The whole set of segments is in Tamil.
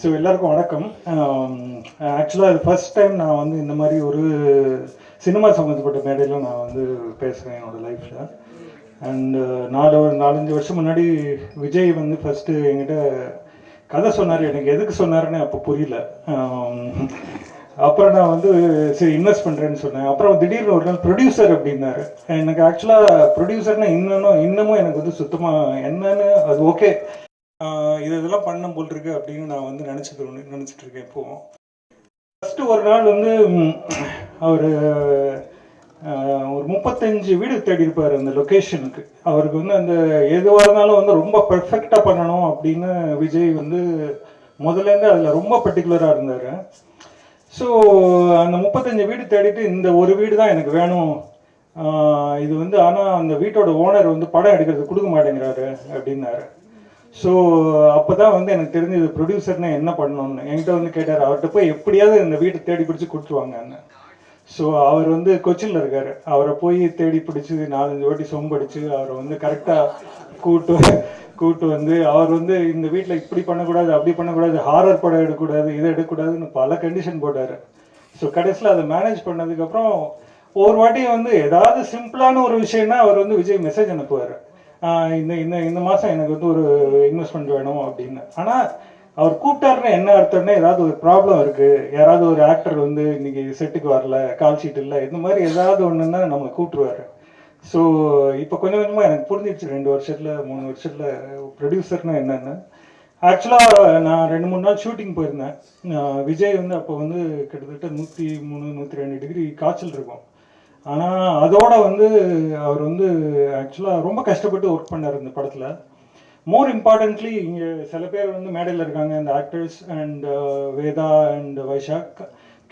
ஸோ எல்லாருக்கும் வணக்கம். ஆக்சுவலாக அது ஃபர்ஸ்ட் டைம் நான் வந்து இந்த மாதிரி ஒரு சினிமா சம்மந்தப்பட்ட மேடையில் நான் வந்து பேசுகிறேன் என்னோடய லைஃப்பில். அண்டு ஒரு 4-5 வருஷம் முன்னாடி விஜய் வந்து ஃபஸ்ட்டு என்கிட்ட கதை சொன்னார். எனக்கு எதுக்கு சொன்னாருன்னு அப்போ புரியல. அப்புறம் நான் வந்து சரி இன்வெஸ்ட் பண்ணுறேன்னு சொன்னேன். அப்புறம் திடீர்னு ஒரு நாள் ப்ரொடியூசர் அப்படின்னாரு. எனக்கு ஆக்சுவலாக ப்ரொடியூசர்னா இன்னமும் எனக்கு வந்து சுத்தமாக என்னன்னு அது ஓகே இதெல்லாம் பண்ண போல் இருக்கு அப்படின்னு நான் வந்து நினச்சிட்டு இருக்கேன். இப்போவும் ஃபஸ்ட்டு ஒரு நாள் வந்து அவர் ஒரு 35 வீடு தேடி இருப்பார் அந்த லொக்கேஷனுக்கு. அவருக்கு வந்து அந்த எதுவாக இருந்தாலும் வந்து ரொம்ப பர்ஃபெக்டாக பண்ணணும் அப்படின்னு விஜய் வந்து முதலேருந்து அதில் ரொம்ப பர்டிகுலராக இருந்தார். ஸோ அந்த 35 வீடு தேடிட்டு இந்த ஒரு வீடு தான் எனக்கு வேணும், இது வந்து ஆனால் அந்த வீட்டோட ஓனர் வந்து படம் எடுக்கிறது கொடுக்க மாட்டேங்கிறாரு அப்படின்னாரு. ஸோ அப்போ தான் வந்து எனக்கு தெரிஞ்சது ப்ரொடியூசர்னா என்ன பண்ணணும்னு. என்கிட்ட வந்து கேட்டார், அவர்கிட்ட போய் எப்படியாவது இந்த வீட்டை தேடி பிடிச்சி கொடுத்துருவாங்கன்னு. ஸோ அவர் வந்து கொச்சினில் இருக்கார். அவரை போய் தேடி பிடிச்சி 4-5 வாட்டி சொம்படிச்சு அவரை வந்து கரெக்டாக கூட்டு வந்து அவர் வந்து இந்த வீட்டில் இப்படி பண்ணக்கூடாது, அப்படி பண்ணக்கூடாது, ஹாரர் படம் எடுக்கக்கூடாது, இதை எடுக்கக்கூடாதுன்னு பல கண்டிஷன் போட்டார். ஸோ கடைசியில் அதை மேனேஜ் பண்ணதுக்கப்புறம் ஒரு வாட்டியும் வந்து ஏதாவது சிம்பிளான ஒரு விஷயம்னா அவர் வந்து விஜய் மெசேஜ் அனுப்புவார், இந்த மாதம் எனக்கு வந்து ஒரு இன்வெஸ்ட்மெண்ட் வேணும் அப்படின்னு. ஆனால் அவர் கூப்பிட்டாருன்னா என்ன அர்த்தம்னா ஏதாவது ஒரு ப்ராப்ளம் இருக்குது, யாராவது ஒரு ஆக்டர் வந்து இன்றைக்கி செட்டுக்கு வரல, கால் ஷீட் இல்லை, இந்த மாதிரி ஏதாவது ஒன்றுன்னா நம்ம கூப்பிட்டுருவார். ஸோ இப்போ கொஞ்சம் கொஞ்சமாக எனக்கு புரிஞ்சிடுச்சு 2 வருஷத்தில் 3 வருஷத்தில் ப்ரொடியூசர்னால் என்னென்னு. ஆக்சுவலாக நான் 2-3 நாள் ஷூட்டிங் போயிருந்தேன். விஜய் வந்து அப்போ வந்து கிட்டத்தட்ட 103-102 டிகிரி காய்ச்சல் இருக்கும். ஆனால் அதோட வந்து அவர் வந்து ஆக்சுவலாக ரொம்ப கஷ்டப்பட்டு ஒர்க் பண்ணார் இந்த படத்தில். மோர் இம்பார்ட்டன்ட்லி இங்கே சில பேர் வந்து மேடையில் இருக்காங்க, இந்த actors and Vedha and Vaishak,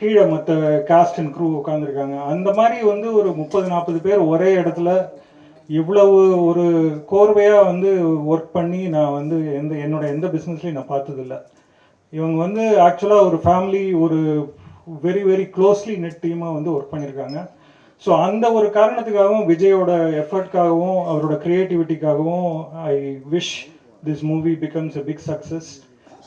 கீழே மற்ற காஸ்ட் அண்ட் க்ரூ உட்காந்துருக்காங்க. அந்த மாதிரி வந்து ஒரு 30-40 பேர் ஒரே இடத்துல இவ்வளவு ஒரு கோர்வையாக வந்து ஒர்க் பண்ணி நான் வந்து என்னோட எந்த பிஸ்னஸ்லையும் நான் பார்த்ததில்லை. இவங்க வந்து ஆக்சுவலாக ஒரு ஃபேமிலி, ஒரு வெரி வெரி க்ளோஸ்லி நெட் டீமாக வந்து ஒர்க் பண்ணியிருக்காங்க. ஸோ அந்த ஒரு காரணத்துக்காகவும் விஜயோட எஃபர்ட்காகவும் அவரோட க்ரியேட்டிவிட்டிக்காகவும் I wish this movie becomes a big success.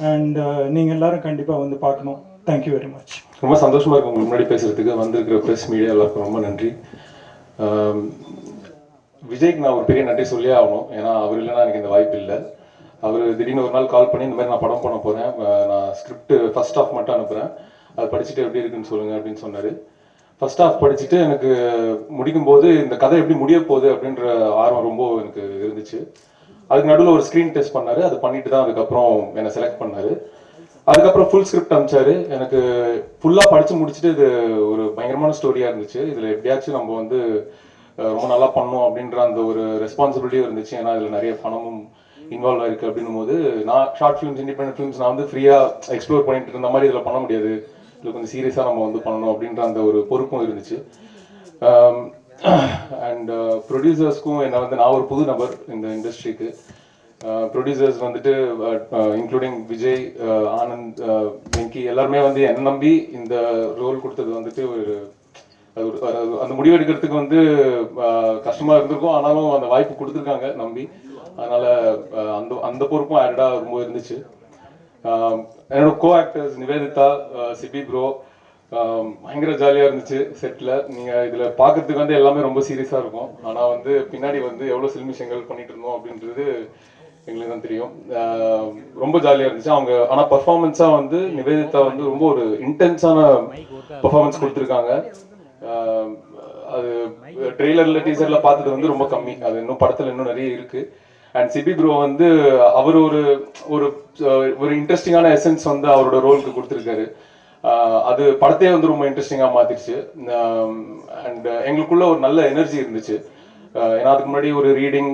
And நீங்கள் எல்லாரும் கண்டிப்பாக வந்து பார்க்கணும். Thank you very much. ரொம்ப சந்தோஷமாக இருக்கும் உங்களுக்கு முன்னாடி பேசுகிறதுக்கு. வந்திருக்கிற ப்ரெஸ் மீடியா எல்லாருக்கும் ரொம்ப நன்றி. விஜய்க்கு நான் ஒரு பெரிய நன்றி சொல்லியே ஆகணும். ஏன்னா அவர் இல்லைன்னா எனக்கு இந்த வாய்ப்பு இல்லை. அவர் திடீர்னு ஒரு நாள் கால் பண்ணி இந்த மாதிரி நான் படம் பண்ண போகிறேன், நான் ஸ்கிரிப்ட் ஃபர்ஸ்ட் ஹாஃப் மட்டும் அனுப்புகிறேன், அது படிச்சுட்டு எப்படி இருக்குன்னு சொல்லுங்கள் அப்படின்னு சொன்னார். ஃபர்ஸ்ட் ஹாஃப் படிச்சுட்டு எனக்கு முடிக்கும்போது இந்த கதை எப்படி முடிய போகுது அப்படின்ற ஆர்வம் ரொம்ப எனக்கு இருந்துச்சு. அதுக்கு நடுவில் ஒரு ஸ்க்ரீன் டெஸ்ட் பண்ணார். அது பண்ணிட்டு தான் அதுக்கப்புறம் என்னை செலக்ட் பண்ணார். அதுக்கப்புறம் ஃபுல் ஸ்கிரிப்ட் அனுப்பிச்சாரு. எனக்கு ஃபுல்லாக படித்து முடிச்சுட்டு இது ஒரு பயங்கரமான ஸ்டோரியாக இருந்துச்சு. இதில் எப்படியாச்சும் நம்ம வந்து ரொம்ப நல்லா பண்ணணும் அப்படின்ற அந்த ஒரு ரெஸ்பான்சிபிலிட்டியும் இருந்துச்சு. ஏன்னா இதில் நிறைய பணமும் இன்வால்வ் ஆயிருக்கு அப்படின்னும் போது நான் ஷார்ட் ஃபிலிம்ஸ், இண்டிபெண்டன்ட் ஃபிலிம்ஸ் நான் வந்து ஃப்ரீயாக எக்ஸ்ப்ளோர் பண்ணிட்டு இருந்த மாதிரி இதில் பண்ண முடியாது, இதில் கொஞ்சம் சீரியஸாக நம்ம வந்து பண்ணணும் அப்படின்ற அந்த ஒரு பொறுப்பும் இருந்துச்சு. அண்ட் ப்ரொடியூசர்ஸ்க்கும் என்னை வந்து நான் ஒரு புது நபர் இந்த இண்டஸ்ட்ரிக்கு. ப்ரொடியூசர்ஸ் வந்துட்டு இன்க்ளூடிங் விஜய், ஆனந்த், வெங்கி எல்லாருமே வந்து என்னை நம்பி இந்த ரோல் கொடுத்தது வந்துட்டு ஒரு அந்த முடிவு எடுக்கிறதுக்கு வந்து கஷ்டமாக இருந்திருக்கும். ஆனாலும் அந்த வாய்ப்பு கொடுத்துருக்காங்க நம்பி. அதனால் அந்த பொறுப்பும் ஆடடாக ரொம்ப இருந்துச்சு. என்னோட co actors Nivethitha, Sibi bro, பயங்கர ஜாலியாக இருந்துச்சு செட்டில். நீங்கள் இதில் பார்க்கறதுக்கு வந்து எல்லாமே ரொம்ப சீரியஸாக இருக்கும். ஆனால் வந்து பின்னாடி வந்து எவ்வளோ சில்மிஷங்கள் பண்ணிட்டு இருந்தோம் அப்படின்றது எங்களுக்கு தான் தெரியும். ரொம்ப ஜாலியாக இருந்துச்சு அவங்க. ஆனால் பர்ஃபார்மன்ஸாக வந்து நிவேதிதா வந்து ரொம்ப ஒரு இன்டென்ஸான பர்ஃபார்மன்ஸ் கொடுத்துருக்காங்க. அது ட்ரெய்லரில் டீசரில் பார்த்தது வந்து ரொம்ப கம்மி, அது இன்னும் படத்தில் இன்னும் நிறைய இருக்குது. அண்ட் சிபி ப்ரோ வந்து அவர் ஒரு ஒரு இன்ட்ரெஸ்டிங்கான எசன்ஸ் வந்து அவரோட ரோலுக்கு கொடுத்துருக்காரு. அது படத்தையே வந்து ரொம்ப இன்ட்ரெஸ்டிங்காக மாற்றிடுச்சு. அண்ட் எங்களுக்குள்ள ஒரு நல்ல எனர்ஜி இருந்துச்சு. ஏன்னா அதுக்கு முன்னாடி ஒரு ரீடிங்,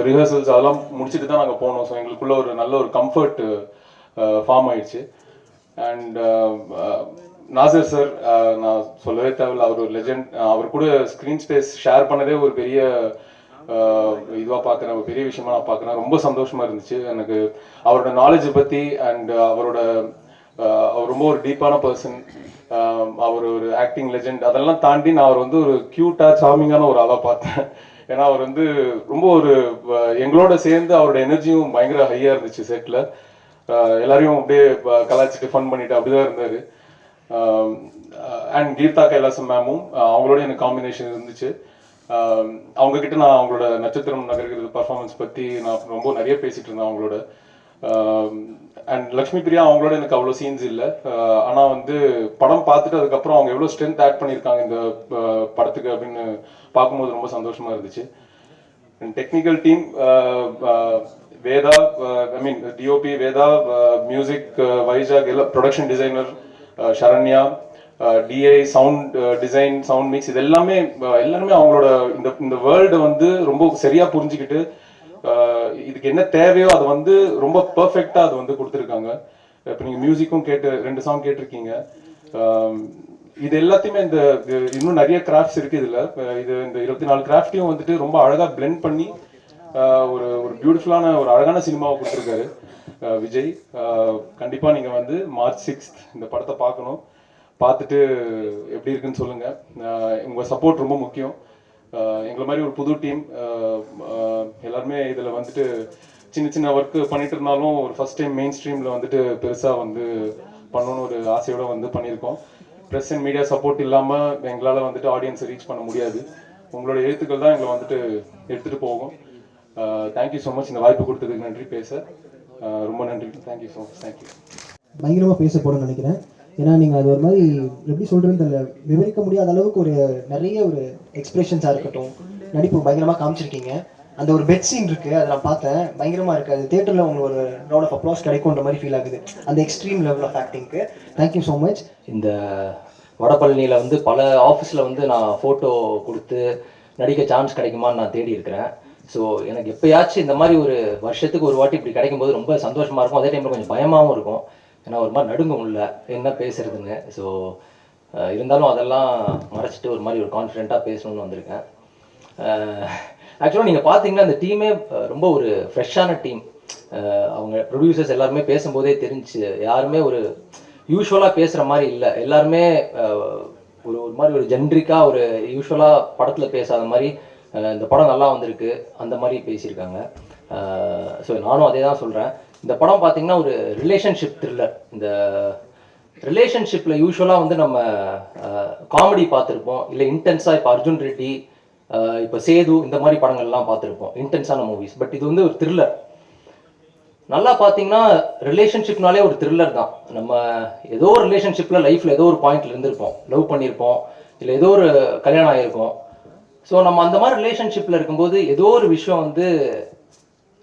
ரிஹர்சல்ஸ் அதெல்லாம் முடிச்சுட்டு தான் நாங்கள் போனோம். ஸோ எங்களுக்குள்ள ஒரு நல்ல ஒரு கம்ஃபர்ட் ஃபார்ம் ஆயிடுச்சு. அண்ட் நாசர் சார் நான் சொல்லவே தேவையில்ல, அவர் ஒரு லெஜெண்ட். அவர் கூட ஸ்க்ரீன் ஸ்பேஸ் ஷேர் பண்ணதே ஒரு பெரிய இதுவாக பார்க்குறேன், ஒரு பெரிய விஷயமா நான் பார்க்குறேன். ரொம்ப சந்தோஷமாக இருந்துச்சு எனக்கு அவரோட நாலேஜை பற்றி. அண்ட் அவர் ரொம்ப ஒரு டீப்பான பர்சன், அவர் ஒரு ஆக்டிங் லெஜெண்ட். அதெல்லாம் தாண்டி நான் அவர் வந்து ஒரு க்யூட்டாக சார்மிங்கான ஒரு ஆளாக பார்த்தேன். ஏன்னா அவர் வந்து ரொம்ப ஒரு எங்களோட சேர்ந்து அவரோட எனர்ஜியும் பயங்கர ஹையாக இருந்துச்சு செட்டில். எல்லாரையும் அப்படியே கலாச்சிட்டு ஃபன் பண்ணிட்டு அப்படிதான் இருந்தாரு. அண்ட் கீதா கைலாசம் மேமும் அவங்களோட எனக்கு காம்பினேஷன் இருந்துச்சு. அவங்க கிட்ட நான் அவங்களோட நட்சத்திரம் நகர்கிறது பர்ஃபார்மன்ஸ் பற்றி நான் ரொம்ப நிறைய பேசிட்டு இருந்தேன் அவங்களோட. அண்ட் லக்ஷ்மி பிரியா அவங்களோட எனக்கு அவ்வளோ சீன்ஸ் இல்லை. ஆனால் வந்து படம் பார்த்துட்டு அதுக்கப்புறம் அவங்க எவ்வளோ ஸ்ட்ரென்த் ஆட் பண்ணியிருக்காங்க இந்த படத்துக்கு அப்படின்னு பார்க்கும்போது ரொம்ப சந்தோஷமா இருந்துச்சு. And technical team Veda, I mean DOP Veda, music வைஜாக், எல்லாம் production designer Saranya, DI, sound design, sound mix, இது எல்லாமே அவங்களோட இந்த வேர்ல்டு வந்து ரொம்ப சரியா புரிஞ்சுக்கிட்டு இதுக்கு என்ன தேவையோ அதை வந்து ரொம்ப பெர்ஃபெக்டா அதை வந்து கொடுத்துருக்காங்க. இப்போ நீங்க மியூசிக்கும் கேட்டு 2 சாங் கேட்டிருக்கீங்க. இது எல்லாத்தையுமே இன்னும் நிறைய கிராஃப்ட்ஸ் இருக்கு இதுல. இந்த 24 கிராஃப்டையும் வந்துட்டு ரொம்ப அழகா பிளெண்ட் பண்ணி ஒரு பியூட்டிஃபுல்லான ஒரு அழகான சினிமாவை கொடுத்துருக்காரு விஜய். கண்டிப்பா நீங்க வந்து மார்ச் 6 இந்த படத்தை பார்க்கணும். பார்த்துட்டு எப்படி இருக்குன்னு சொல்லுங்க. உங்க சப்போர்ட் ரொம்ப முக்கியம். எங்களை மாதிரி ஒரு புது டீம் எல்லாருமே இதில் வந்துட்டு சின்ன சின்ன ஒர்க்கு பண்ணிட்டு இருந்தாலும் ஒரு ஃபர்ஸ்ட் டைம் மெயின் ஸ்ட்ரீமில் வந்துட்டு பெருசாக வந்து பண்ணணும்னு ஒரு ஆசையோடு வந்து பண்ணியிருக்கோம். ப்ரெஸ் அண்ட் மீடியா சப்போர்ட் இல்லாமல் எங்களால் வந்துட்டு ஆடியன்ஸை ரீச் பண்ண முடியாது. உங்களோட எழுத்துக்கள் தான் எங்களை வந்துட்டு எடுத்துகிட்டு போகும். Thank you so much. இந்த வாய்ப்பு கொடுத்ததுக்கு நன்றி. பேச ரொம்ப நன்றி. Thank you so much. தேங்க்யூ. பயங்கரமாக பேச போகிறேன்னு நினைக்கிறேன். ஏன்னா நீங்கள் அது ஒரு மாதிரி எப்படி சொல்கிறதுன்னு தெரியல, விவரிக்க முடியாத அளவுக்கு நிறைய ஒரு எக்ஸ்பிரஷன்ஸாக இருக்கட்டும், நடிப்பு பயங்கரமாக காமிச்சிருக்கீங்க. அந்த ஒரு பெட் சீன் இருக்குது, அதை நான் பார்த்தேன், பயங்கரமாக இருக்குது. அது தியேட்டரில் உங்களுக்கு ஒரு ரவுண்ட் ஆஃப் அப்ளாஸ் கிடைக்கும்ன்ற மாதிரி ஃபீல் ஆகுது அந்த எக்ஸ்ட்ரீம் லெவல் ஆஃப் ஆக்டிங்க்கு. Thank you so much. இந்த வடபழனியில் வந்து பல ஆஃபீஸில் வந்து நான் ஃபோட்டோ கொடுத்து நடிக்க சான்ஸ் கிடைக்குமான்னு நான் தேடி இருக்கிறேன். ஸோ எனக்கு எப்போயாச்சும் இந்த மாதிரி ஒரு வருஷத்துக்கு ஒரு வாட்டி இப்படி கிடைக்கும்போது ரொம்ப சந்தோஷமாக இருக்கும். அதே டைமில் கொஞ்சம் பயமாகவும் இருக்கும். ஏன்னா ஒரு மாதிரி நடுங்கும் இல்லை என்ன பேசுறதுன்னு. ஸோ இருந்தாலும் அதெல்லாம் மறைச்சிட்டு ஒரு மாதிரி ஒரு கான்ஃபிடென்ட்டாக பேசணும்னு வந்திருக்கேன். ஆக்சுவலாக நீங்கள் பார்த்தீங்கன்னா அந்த டீமே ரொம்ப ஒரு ஃப்ரெஷ்ஷான டீம். அவங்க ப்ரொடியூசர்ஸ் எல்லாருமே பேசும்போதே தெரிஞ்சு யாருமே ஒரு யூஸ்வலாக பேசுகிற மாதிரி இல்லை. எல்லாருமே ஒரு மாதிரி ஒரு ஜென்ரிக்காக ஒரு யூஸ்வலாக படத்தில் பேசாத மாதிரி இந்த படம் நல்லா வந்திருக்கு அந்த மாதிரி பேசியிருக்காங்க. ஸோ நானும் அதே தான் சொல்கிறேன். இந்த படம் பார்த்தீங்கன்னா ஒரு ரிலேஷன்ஷிப் த்ரில்லர். இந்த ரிலேஷன்ஷிப்பில் யூஸ்வலாக வந்து நம்ம காமெடி பார்த்துருப்போம், இல்லை இன்டென்ஸாக இப்போ அர்ஜுன் ரெட்டி, இப்போ சேது, இந்த மாதிரி படங்கள்லாம் பார்த்துருப்போம், இன்டென்ஸான மூவிஸ். பட் இது வந்து ஒரு த்ரில்லர். நல்லா பார்த்தீங்கன்னா ரிலேஷன்ஷிப்னாலே ஒரு த்ரில்லர் தான். நம்ம ஏதோ ஒரு ரிலேஷன்ஷிப்பில் லைஃப்பில் ஏதோ ஒரு பாயிண்ட்ல இருந்திருப்போம், லவ் பண்ணியிருப்போம், இல்லை ஏதோ ஒரு கல்யாணம் ஆகிருக்கும். ஸோ நம்ம அந்த மாதிரி ரிலேஷன்ஷிப்பில் இருக்கும்போது ஏதோ ஒரு விஷயம் வந்து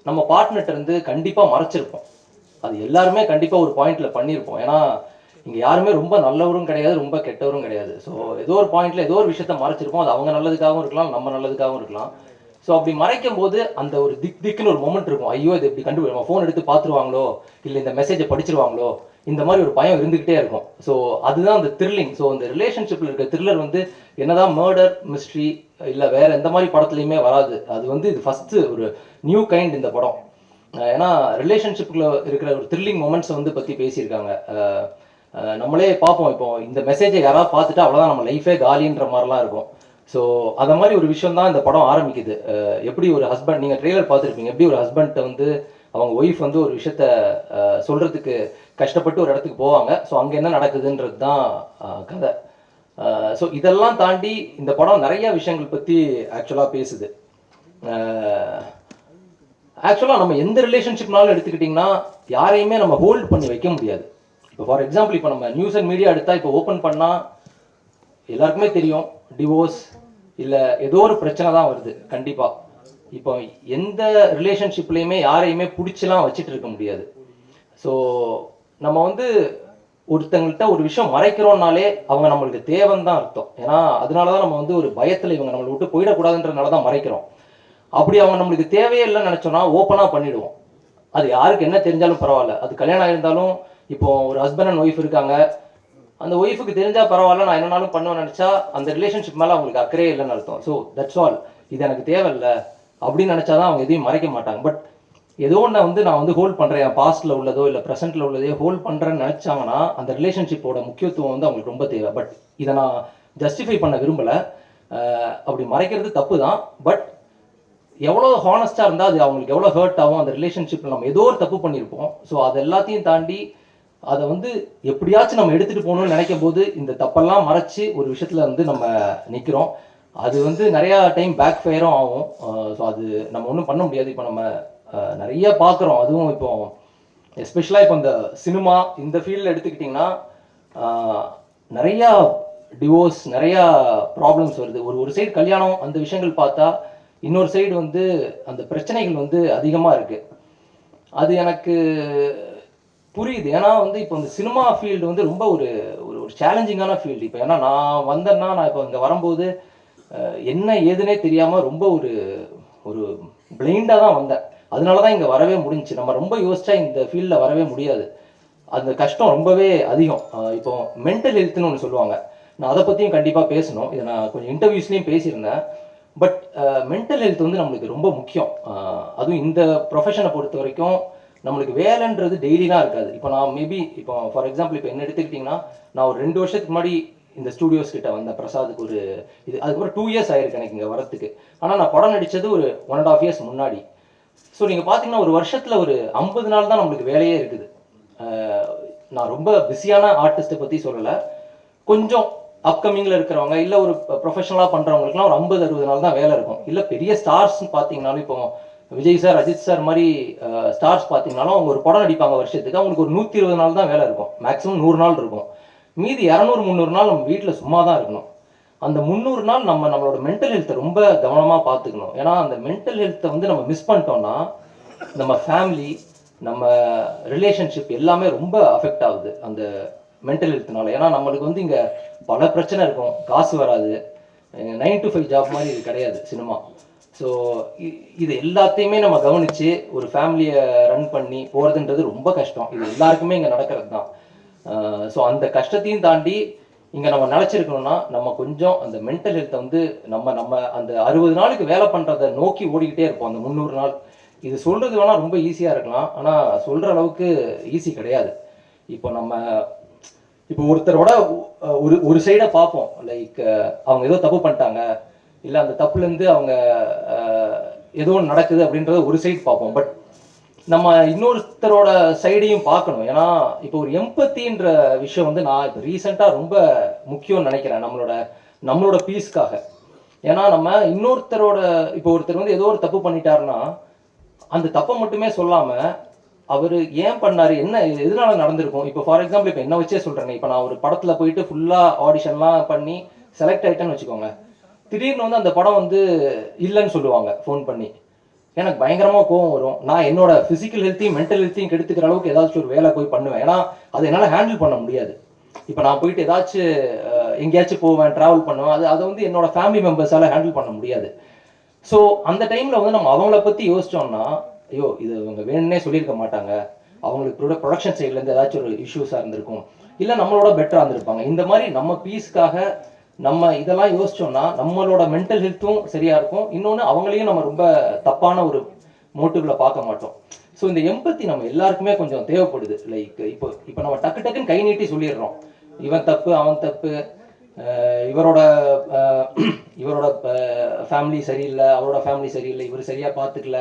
நம்ம பார்ட்னர்கிட்ட இருந்து கண்டிப்பாக மறைச்சிருப்போம். அது எல்லாருமே கண்டிப்பாக ஒரு பாயிண்ட்ல பண்ணியிருப்போம். ஏன்னா இங்கே யாருமே ரொம்ப நல்லவரும் கிடையாது, ரொம்ப கெட்டவரும் கிடையாது. ஸோ ஏதோ ஒரு பாயிண்ட்ல ஏதோ ஒரு விஷயத்த மறைச்சிருப்போம். அது அவங்க நல்லதுக்காகவும் இருக்கலாம், நம்ம நல்லதுக்காகவும் இருக்கலாம். ஸோ அப்படி மறைக்கும் போது அந்த ஒரு திக்குன்னு ஒரு மொமெண்ட் இருக்கும். ஐயோ இது இப்படி கண்டுபிடிக்கும், ஃபோன் எடுத்து பார்த்துருவாங்களோ, இல்லை இந்த மெசேஜை படிச்சிருவாங்களோ, இந்த மாதிரி ஒரு பயம் இருந்துகிட்டே இருக்கும். ஸோ அதுதான் அந்த த்ரில்லிங். ஸோ அந்த ரிலேஷன்ஷிப்பில் இருக்க த்ரில்லர் வந்து என்னதான் மர்டர் மிஸ்ட்ரி இல்லை வேற எந்த மாதிரி படத்துலையுமே வராது. அது வந்து இது ஃபர்ஸ்ட் ஒரு நியூ கைண்ட் இந்த படம். ஏன்னா ரிலேஷன்ஷிப்பில் இருக்கிற ஒரு த்ரில்லிங் மொமெண்ட்ஸை வந்து பற்றி பேசியிருக்காங்க. நம்மளே பார்ப்போம், இப்போ இந்த மெசேஜை யாராவது பார்த்துட்டு அவ்வளோதான் நம்ம லைஃபே காலின்ற மாதிரிலாம் இருக்கும். ஸோ அந்த மாதிரி ஒரு விஷயம் தான் இந்த படம் ஆரம்பிக்குது. எப்படி ஒரு ஹஸ்பண்ட், நீங்கள் ட்ரெய்லர் பார்த்துருப்பீங்க, எப்படி ஒரு ஹஸ்பண்ட்டை வந்து அவங்க ஒய்ஃப் வந்து ஒரு விஷயத்த சொல்கிறதுக்கு கஷ்டப்பட்டு ஒரு இடத்துக்கு போவாங்க. ஸோ அங்கே என்ன நடக்குதுன்றது தான் கதை. ஸோ இதெல்லாம் தாண்டி இந்த படம் நிறைய விஷயங்கள் பற்றி ஆக்சுவலாக பேசுது. ஆக்சுவலாக நம்ம எந்த ரிலேஷன்ஷிப்னாலும் எடுத்துக்கிட்டிங்கன்னா யாரையுமே நம்ம ஹோல்ட் பண்ணி வைக்க முடியாது. இப்போ ஃபார் எக்ஸாம்பிள் இப்போ நம்ம நியூஸ் அண்ட் மீடியா எடுத்தால் இப்போ ஓப்பன் பண்ணால் எல்லாருக்குமே தெரியும் டிவோர்ஸ் இல்லை ஏதோ ஒரு பிரச்சனை தான் வருது கண்டிப்பாக. இப்போ எந்த ரிலேஷன்ஷிப்லேயுமே யாரையுமே பிடிச்சலாம் வச்சுட்டு இருக்க முடியாது. ஸோ நம்ம வந்து ஒருத்தங்கள்ட்ட ஒரு விஷயம் மறைக்கிறோம்னாலே அவங்க நம்மளுக்கு தேவைன்னு தான் அர்த்தம். ஏன்னா அதனால தான் நம்ம வந்து ஒரு பயத்தில் இவங்க நம்மளை விட்டு போயிடக்கூடாதுன்றனால தான் மறைக்கிறோம். அப்படி அவங்க நம்மளுக்கு தேவையே இல்லைன்னு நினச்சோன்னா ஓப்பனாக பண்ணிவிடுவோம். அது யாருக்கு என்ன தெரிஞ்சாலும் பரவாயில்ல. அது கல்யாணம் ஆயிருந்தாலும் இப்போ ஒரு ஹஸ்பண்ட் அண்ட் ஒய்ஃப் இருக்காங்க, அந்த ஒய்ஃபுக்கு தெரிஞ்சால் பரவாயில்ல, நான் என்னன்னாலும் பண்ணுவேன்னு நினச்சா அந்த ரிலேஷன்ஷிப் மேலே அவங்களுக்கு அக்கறையே இல்லைன்னு அர்த்தம். So that's all. இது எனக்கு தேவையில்லை அப்படின்னு நினச்சாதான் அவங்க எதையும் மறைக்க மாட்டாங்க. பட் ஏதோ ஒன்று வந்து நான் வந்து ஹோல்ட் பண்ணுறேன், என் பாஸ்ட்டில் உள்ளதோ இல்லை ப்ரெசென்ட்டில் உள்ளதையோ ஹோல்ட் பண்ணுறேன்னு நினச்சாங்கன்னா அந்த ரிலேஷன்ஷிப்போட முக்கியத்துவம் வந்து அவங்களுக்கு ரொம்ப தேவை. பட் இதை நான் ஜஸ்டிஃபை பண்ண விரும்பலை. அப்படி மறைக்கிறது தப்பு தான். பட் எவ்வளோ ஹானஸ்டாக இருந்தால் அது அவங்களுக்கு எவ்வளோ ஹர்ட் ஆகும், அந்த ரிலேஷன்ஷிப்பில் நம்ம ஏதோ ஒரு தப்பு பண்ணியிருப்போம். ஸோ அது எல்லாத்தையும் தாண்டி அதை வந்து எப்படியாச்சும் நம்ம எடுத்துகிட்டு போகணும்னு நினைக்கும் போது இந்த தப்பெல்லாம் மறைச்சி ஒரு விஷயத்தில் வந்து நம்ம நிற்கிறோம். அது வந்து நிறையா டைம் பேக் ஃபயரும் ஆகும். ஸோ அது நம்ம ஒன்றும் பண்ண முடியாது. இப்போ நம்ம நிறைய பார்க்குறோம். அதுவும் இப்போ எஸ்பெஷலாக இப்போ இந்த சினிமா இந்த ஃபீல்டில் எடுத்துக்கிட்டிங்கன்னா நிறையா டிவோர்ஸ், நிறையா ப்ராப்ளம்ஸ் வருது. ஒரு சைடு கல்யாணம் அந்த விஷயங்கள் பார்த்தா இன்னொரு சைடு வந்து அந்த பிரச்சனைகள் வந்து அதிகமாக இருக்குது. அது எனக்கு புரியுது. ஏன்னா வந்து இப்போ இந்த சினிமா ஃபீல்டு வந்து ரொம்ப ஒரு ஒரு சேலஞ்சிங்கான ஃபீல்டு. இப்போ ஏன்னா நான் வந்தேன்னா, நான் இப்போ இங்கே வரும்போது என்ன ஏதுன்னே தெரியாமல் ரொம்ப ஒரு ஒரு பிளைண்டாக தான் வந்தேன். அதனால தான் இங்கே வரவே முடிஞ்சுச்சு. நம்ம ரொம்ப யோசிச்சா இந்த ஃபீல்டில் வரவே முடியாது. அந்த கஷ்டம் ரொம்பவே அதிகம். இப்போ மென்டல் ஹெல்த்னு ஒன்று சொல்லுவாங்க. நான் அதை பற்றியும் கண்டிப்பாக பேசணும். இதை நான் கொஞ்சம் இன்டர்வியூஸ்லேயும் பேசியிருந்தேன். பட் மென்டல் ஹெல்த் வந்து நம்மளுக்கு ரொம்ப முக்கியம். அதுவும் இந்த ப்ரொஃபஷனை பொறுத்த வரைக்கும் நம்மளுக்கு வேலைன்றது டெய்லிலாம் இருக்காது. இப்போ நான் மேபி இப்போ ஃபார் எக்ஸாம்பிள் இப்போ என்ன எடுத்துக்கிட்டிங்கன்னா, நான் ஒரு 2 வருஷத்துக்கு முன்னாடி இந்த ஸ்டூடியோஸ் கிட்ட வந்தேன் பிரசாத்துக்கு. ஒரு இது அதுக்கப்புறம் 2 இயர்ஸ் ஆயிருக்கு எனக்கு இங்கே வரத்துக்கு. ஆனால் நான் படம் நடித்தது ஒரு 1.5 இயர்ஸ் முன்னாடி. ஸோ நீங்கள் பார்த்தீங்கன்னா ஒரு வருஷத்தில் ஒரு 50 நாள் தான் நம்மளுக்கு வேலையே இருக்குது. நான் ரொம்ப பிஸியான ஆர்டிஸ்ட்டை பற்றி சொல்லலை. கொஞ்சம் அப்கமிங்கில் இருக்கிறவங்க இல்லை ஒரு ப்ரொஃபஷனலாக பண்ணுறவங்களுக்குலாம் ஒரு 50-60 நாள் தான் வேலை இருக்கும். இல்லை பெரிய ஸ்டார்ஸ்ன்னு பார்த்தீங்கன்னாலும் இப்போ விஜய் சார், அஜித் சார் மாதிரி ஸ்டார்ஸ் பார்த்தீங்கன்னாலும் அவங்க ஒரு படம் நடிப்பாங்க வருஷத்துக்கு. அவங்களுக்கு ஒரு 120 நாள் தான் வேலை இருக்கும். மேக்ஸிமம் 100 நாள் இருக்கும். மீதி 200-300 நாள் நம்ம வீட்டில் சும்மா தான் இருக்கணும். அந்த 300 நாள் நம்மளோட மென்டல் ஹெல்த்தை ரொம்ப கவனமாக பார்த்துக்கணும். ஏன்னா அந்த மென்டல் ஹெல்த்தை வந்து நம்ம மிஸ் பண்ணிட்டோம்னா நம்ம ஃபேமிலி, நம்ம ரிலேஷன்ஷிப் எல்லாமே ரொம்ப அஃபெக்ட் ஆகுது அந்த மென்டல் ஹெல்த்னால. ஏன்னா நம்மளுக்கு வந்து இங்கே பல பிரச்சனை இருக்கும். காசு வராது. 9 to 5 ஜாப் மாதிரி இது கிடையாது சினிமா. ஸோ இது எல்லாத்தையுமே நம்ம கவனித்து ஒரு ஃபேமிலியை ரன் பண்ணி போகிறதுன்றது ரொம்ப கஷ்டம். இது எல்லாருக்குமே இங்கே நடக்கிறது தான். ஸோ அந்த கஷ்டத்தையும் தாண்டி இங்கே நம்ம நினச்சிருக்கணும்னா நம்ம கொஞ்சம் அந்த மென்டல் ஹெல்த்தை வந்து நம்ம அந்த 60 நாளுக்கு வேலை பண்ணுறதை நோக்கி ஓடிக்கிட்டே இருப்போம். அந்த 300 நாள் இது சொல்கிறது வேணால் ரொம்ப ஈஸியாக இருக்கலாம். ஆனால் சொல்கிற அளவுக்கு ஈஸி கிடையாது. இப்போ ஒருத்தரோட ஒரு சைடை பார்ப்போம். லைக் அவங்க ஏதோ தப்பு பண்ணிட்டாங்க, இல்லை அந்த தப்புலேருந்து அவங்க ஏதோ ஒன்று நடக்குது அப்படின்றத ஒரு சைடு பார்ப்போம். பட் நம்ம இன்னொருத்தரோட சைடையும் பார்க்கணும். ஏன்னா இப்போ ஒரு எம்பத்தின்ற விஷயம் வந்து நான் இப்போ ரீசெண்டாக ரொம்ப முக்கியம்னு நினைக்கிறேன் நம்மளோட பீஸ்க்காக. ஏன்னா நம்ம இன்னொருத்தரோட இப்போ ஒருத்தர் வந்து ஏதோ ஒரு தப்பு பண்ணிட்டாருன்னா அந்த தப்பை மட்டுமே சொல்லாமல் அவர் ஏன் பண்ணார், என்ன எதனால நடந்திருக்கும். இப்போ ஃபார் எக்ஸாம்பிள் இப்போ என்ன வச்சே சொல்கிறேன். இப்போ நான் ஒரு படத்தில் போயிட்டு ஃபுல்லாக ஆடிஷன்லாம் பண்ணி செலக்ட் ஆகிட்டேன்னு வச்சுக்கோங்க. திடீர்னு வந்து அந்த படம் வந்து இல்லைன்னு சொல்லுவாங்க ஃபோன் பண்ணி. எனக்கு பயங்கரமாக கோவம் வரும். நான் என்னோட ஃபிசிக்கல் ஹெல்த்தையும் மென்டல் ஹெல்த்தையும் கெடுத்துக்கிற அளவுக்கு ஏதாச்சும் ஒரு வேலை போய் பண்ணுவேன். ஏன்னா அது என்னால் ஹேண்டில் பண்ண முடியாது. இப்போ நான் போயிட்டு ஏதாச்சும் எங்கேயாச்சும் போவேன், ட்ராவல் பண்ணுவேன். அதை வந்து என்னோட ஃபேமிலி மெம்பர்ஸால் ஹேண்டில் பண்ண முடியாது. ஸோ அந்த டைமில் வந்து நம்ம அவங்கள பற்றி யோசித்தோம்னா, ஐயோ இது அவங்க வேணுன்னே சொல்லியிருக்க மாட்டாங்க, அவங்களுக்கு ப்ரொடக்ஷன் சைட்லேருந்து ஏதாச்சும் ஒரு இஷ்யூஸாக இருந்திருக்கும், இல்லை நம்மளோட பெட்டராக இருந்திருப்பாங்க. இந்த மாதிரி நம்ம பீஸ்க்காக நம்ம இதெல்லாம் யோசிச்சோம்னா நம்மளோட மென்டல் ஹெல்த்தும் சரியாக இருக்கும். இன்னொன்று அவங்களையும் நம்ம ரொம்ப தப்பான ஒரு மோட்டிவ்ல பார்க்க மாட்டோம். ஸோ இந்த எம்பத்தி நம்ம எல்லாருக்குமே கொஞ்சம் தேவைப்படுது. லைக் இப்போ நம்ம டக்குன்னு கை நீட்டி சொல்லிடுறோம், இவன் தப்பு, அவன் தப்பு, இவரோட ஃபேமிலி சரியில்லை, அவரோட ஃபேமிலி சரியில்லை, இவர் சரியாக பார்த்துக்கல,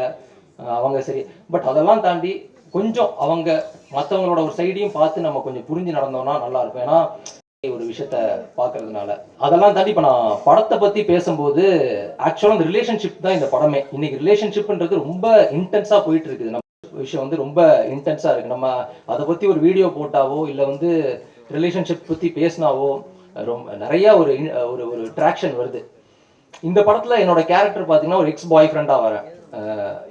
அவங்க சரி. பட் அதெல்லாம் தாண்டி கொஞ்சம் அவங்க மற்றவங்களோட ஒரு சைடையும் பார்த்து நம்ம கொஞ்சம் புரிஞ்சு நடந்தோம்னா நல்லா இருக்கும். ஏன்னா ஒரு விஷயத்த பார்க்கறதுனால அதெல்லாம் தாண்டி இப்போ நான் படத்தை பற்றி பேசும்போது ஆக்சுவலாக அந்த ரிலேஷன்ஷிப் தான் இந்த படமே. இன்னைக்கு ரிலேஷன்ஷிப்ன்றது ரொம்ப இன்டென்ஸாக போயிட்டு இருக்குது. நம்ம விஷயம் வந்து ரொம்ப இன்டென்ஸாக இருக்குது. நம்ம அதை பற்றி ஒரு வீடியோ போட்டாவோ இல்லை வந்து ரிலேஷன்ஷிப் பற்றி பேசினாவோ ரொம்ப நிறையா ஒரு ஒரு ட்ராக்ஷன் வருது. இந்த படத்தில் என்னோட கேரக்டர் பார்த்தீங்கன்னா ஒரு எக்ஸ் பாய் ஃப்ரெண்டாக வரேன்.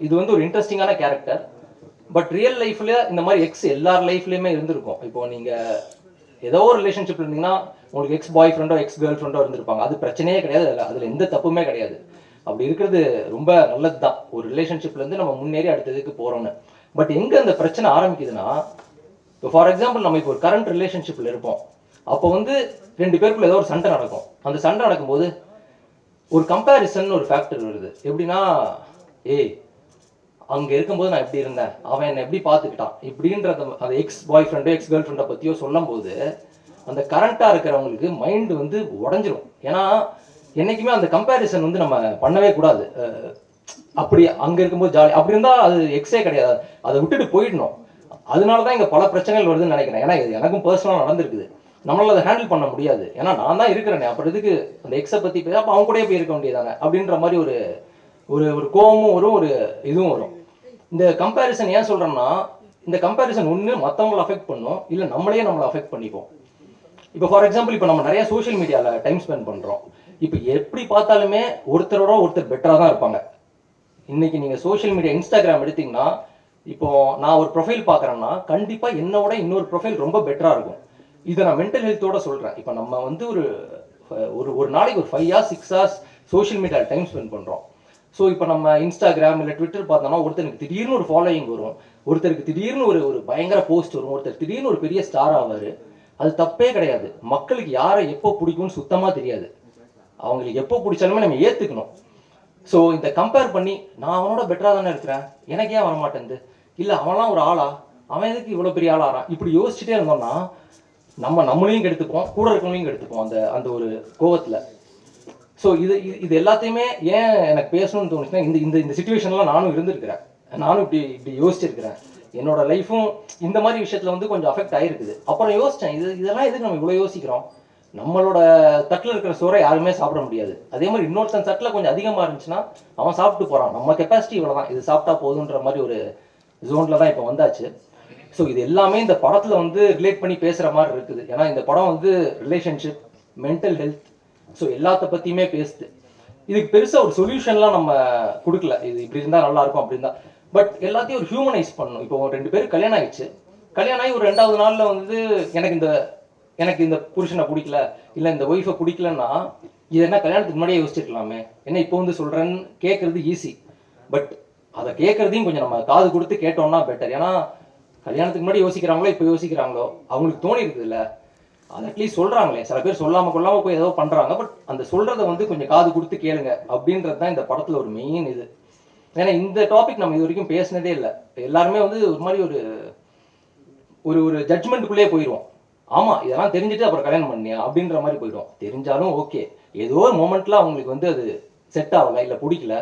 இது வந்து ஒரு இன்ட்ரெஸ்டிங்கான கேரக்டர். பட் ரியல் லைஃப்ல இந்த மாதிரி எக்ஸ் எல்லார் லைஃப்லையுமே இருந்திருக்கும். இப்போ நீங்கள் ஏதோ ஒரு ரிலேஷன்ஷிப் இருந்தீங்கன்னா உங்களுக்கு எக்ஸ் பாய் ஃப்ரெண்டோ எக்ஸ் கேர்ள் ஃப்ரெண்டோ இருந்திருப்பாங்க. அது பிரச்சனையே கிடையாது. அதில் எந்த தப்புமே கிடையாது. அப்படி இருக்கிறது ரொம்ப நல்லது தான். ஒரு ரிலேஷன்ஷிப்லேருந்து நம்ம முன்னேறி அடுத்ததுக்கு போகிறோன்னு. பட் எங்கே அந்த பிரச்சனை ஆரம்பிக்குதுன்னா, இப்போ ஃபார் எக்ஸாம்பிள் நம்ம இப்போ ஒரு கரண்ட் ரிலேஷன்ஷிப்பில் இருப்போம். அப்போ வந்து 2 பேருக்குள்ள ஏதோ ஒரு சண்டை நடக்கும். அந்த சண்டை நடக்கும்போது ஒரு கம்பேரிசன் ஒரு ஃபேக்டர் வருது. எப்படின்னா, அங்கே இருக்கும்போது நான் எப்படி இருந்தேன், அவன் என்னை எப்படி பார்த்துக்கிட்டான், இப்படின்றத அந்த எக்ஸ் பாய் ஃப்ரெண்டோ எக்ஸ் கேர்ள் ஃப்ரெண்டை பற்றியோ சொல்லும் போது அந்த கரண்ட்டாக இருக்கிறவங்களுக்கு மைண்டு வந்து உடஞ்சிரும். ஏன்னா என்றைக்குமே அந்த கம்பேரிசன் வந்து நம்ம பண்ணவே கூடாது. அப்படி அங்கே இருக்கும்போது ஜாலி அப்படி இருந்தால் அது எக்ஸே கிடையாது, அதை விட்டுட்டு போயிடணும். அதனால தான் இங்கே பல பிரச்சனைகள் வருதுன்னு நினைக்கிறேன். ஏன்னா இது எனக்கும் பர்சனலாக நடந்திருக்குது. நம்மளால் அதை ஹேண்டில் பண்ண முடியாது. ஏன்னா நான் தான் இருக்கிறேனே, அப்புறம் இதுக்கு அந்த எக்ஸை பற்றி பேச அப்போ அவங்க கூடயே போய் இருக்க வேண்டியதானே அப்படின்ற மாதிரி ஒரு ஒரு ஒரு கோபமும் வரும், ஒரு இதுவும் வரும். இந்த கம்பேரிசன் ஏன் சொல்கிறேன்னா, இந்த கம்பேரிசன் ஒன்று மற்றவங்களை அஃபெக்ட் பண்ணும், இல்லை நம்மளை அஃபெக்ட் பண்ணிப்போம். இப்போ ஃபார் எக்ஸாம்பிள் இப்போ நம்ம நிறைய சோஷியல் மீடியாவில் டைம் ஸ்பெண்ட் பண்ணுறோம். இப்போ எப்படி பார்த்தாலுமே ஒருத்தரோட ஒருத்தர் பெட்டராக தான் இருப்பாங்க. இன்னைக்கு நீங்கள் சோஷியல் மீடியா இன்ஸ்டாகிராம் எடுத்தீங்கன்னா, இப்போ நான் ஒரு ப்ரொஃபைல் பார்க்குறேன்னா கண்டிப்பாக என்னோட இன்னொரு ப்ரொஃபைல் ரொம்ப பெட்டராக இருக்கும். இதை நான் மென்டல் ஹெல்த்தோட சொல்கிறேன். இப்போ நம்ம வந்து ஒரு நாளைக்கு ஒரு 5 hours 6 hours சோஷியல் மீடியாவில் டைம் ஸ்பெண்ட் பண்ணுறோம். ஸோ இப்போ நம்ம இன்ஸ்டாகிராம் இல்லை ட்விட்டர் பார்த்தோம்னா ஒருத்தருக்கு திடீர்னு ஒரு ஃபாலோயிங் வரும், ஒருத்தருக்கு திடீர்னு ஒரு பயங்கர போஸ்ட் வரும், ஒருத்தர் திடீர்னு ஒரு பெரிய ஸ்டார் ஆவார். அது தப்பே கிடையாது. மக்களுக்கு யாரை எப்போ பிடிக்கும்னு சுத்தமாக தெரியாது. அவங்களுக்கு எப்போ பிடிச்சாலுமே நம்ம ஏற்றுக்கணும். ஸோ இந்த கம்பேர் பண்ணி நான் அவனோட பெட்டராக தானே இருக்கிறேன், எனக்கு ஏன் வரமாட்டேங்குது, இல்லை அவன்லாம் ஒரு ஆளா, அவன் எதுக்கு இவ்வளோ பெரிய ஆளாகிறான், இப்படி யோசிச்சுட்டே இருந்தோம்னா நம்மளையும் கெடுத்துப்போம், கூட இருக்கவங்களையும் கெடுத்துப்போம் அந்த ஒரு கோவத்தில். ஸோ இது எல்லாத்தையுமே ஏன் எனக்கு பேசணும்னு தோணுச்சுன்னா, இந்த சுச்சுவேஷன்லாம் நானும் இருந்திருக்கிறேன், நானும் இப்படி யோசிச்சிருக்கிறேன். என்னோட லைஃப்பும் இந்த மாதிரி விஷயத்தில் வந்து கொஞ்சம் அஃபெக்ட் ஆகிருக்குது. அப்புறம் யோசித்தேன், இதெல்லாம் எதுக்கு நம்ம இவ்வளோ யோசிக்கிறோம், நம்மளோட தட்டில் இருக்கிற சோறை யாருமே சாப்பிட முடியாது. அதே மாதிரி இன்னொருத்தன் தட்டில் கொஞ்சம் அதிகமாக இருந்துச்சுன்னா அவன் சாப்பிட்டு போகிறான், நம்ம கெப்பாசிட்டி இவ்வளோ தான், இது சாப்பிட்டா போதுன்ற மாதிரி ஒரு ஜோனில் தான் இப்போ வந்தாச்சு. ஸோ இது எல்லாமே இந்த படத்தில் வந்து ரிலேட் பண்ணி பேசுகிற மாதிரி இருக்குது. ஏன்னா இந்த படம் வந்து ரிலேஷன்ஷிப், மென்டல் ஹெல்த், ஸோ எல்லாத்த பற்றியுமே பேசுது. இதுக்கு பெருசாக ஒரு சொல்யூஷன்லாம் நம்ம கொடுக்கல, இது இப்படி இருந்தால் நல்லாயிருக்கும் அப்படி இருந்தால். பட் எல்லாத்தையும் ஒரு ஹியூமனைஸ் பண்ணணும். இப்போ 2 பேர் கல்யாணம் ஆயிடுச்சு, கல்யாணம் ஆகி ஒரு 2வது நாளில் வந்து எனக்கு இந்த புருஷனை பிடிக்கல, இல்லை இந்த ஒய்ஃபை பிடிக்கலன்னா இது என்ன கல்யாணத்துக்கு முன்னாடியே யோசிச்சிருக்கலாமே, என்ன இப்போ வந்து சொல்கிறேன்னு கேட்குறது ஈஸி. பட் அதை கேட்குறதையும் கொஞ்சம் நம்ம காது கொடுத்து கேட்டோம்னா பெட்டர். ஏன்னா கல்யாணத்துக்கு முன்னாடி யோசிக்கிறாங்களோ இப்போ யோசிக்கிறாங்களோ அவங்களுக்கு தோணி இருக்குது இல்லை, அது அட்லீஸ்ட் சொல்கிறாங்களே. சில பேர் சொல்லாமல் கொள்ளாமல் போய் ஏதோ பண்ணுறாங்க. பட் அந்த சொல்கிறத வந்து கொஞ்சம் காது கொடுத்து கேளுங்க அப்படின்றது தான் இந்த படத்தில் ஒரு மெயின் இது. ஏன்னா இந்த டாபிக் நம்ம இது வரைக்கும் பேசினதே இல்லை. எல்லாருமே வந்து ஒரு மாதிரி ஒரு ஜட்ஜ்மெண்ட்டுக்குள்ளே போயிடுவோம். ஆமாம் இதெல்லாம் தெரிஞ்சுட்டு அப்புறம் கல்யாணம் பண்ணியா அப்படின்ற மாதிரி போயிடும். தெரிஞ்சாலும் ஓகே, ஏதோ ஒரு மோமெண்ட்டில் அவங்களுக்கு வந்து அது செட் ஆகலை, இல்லை பிடிக்கல,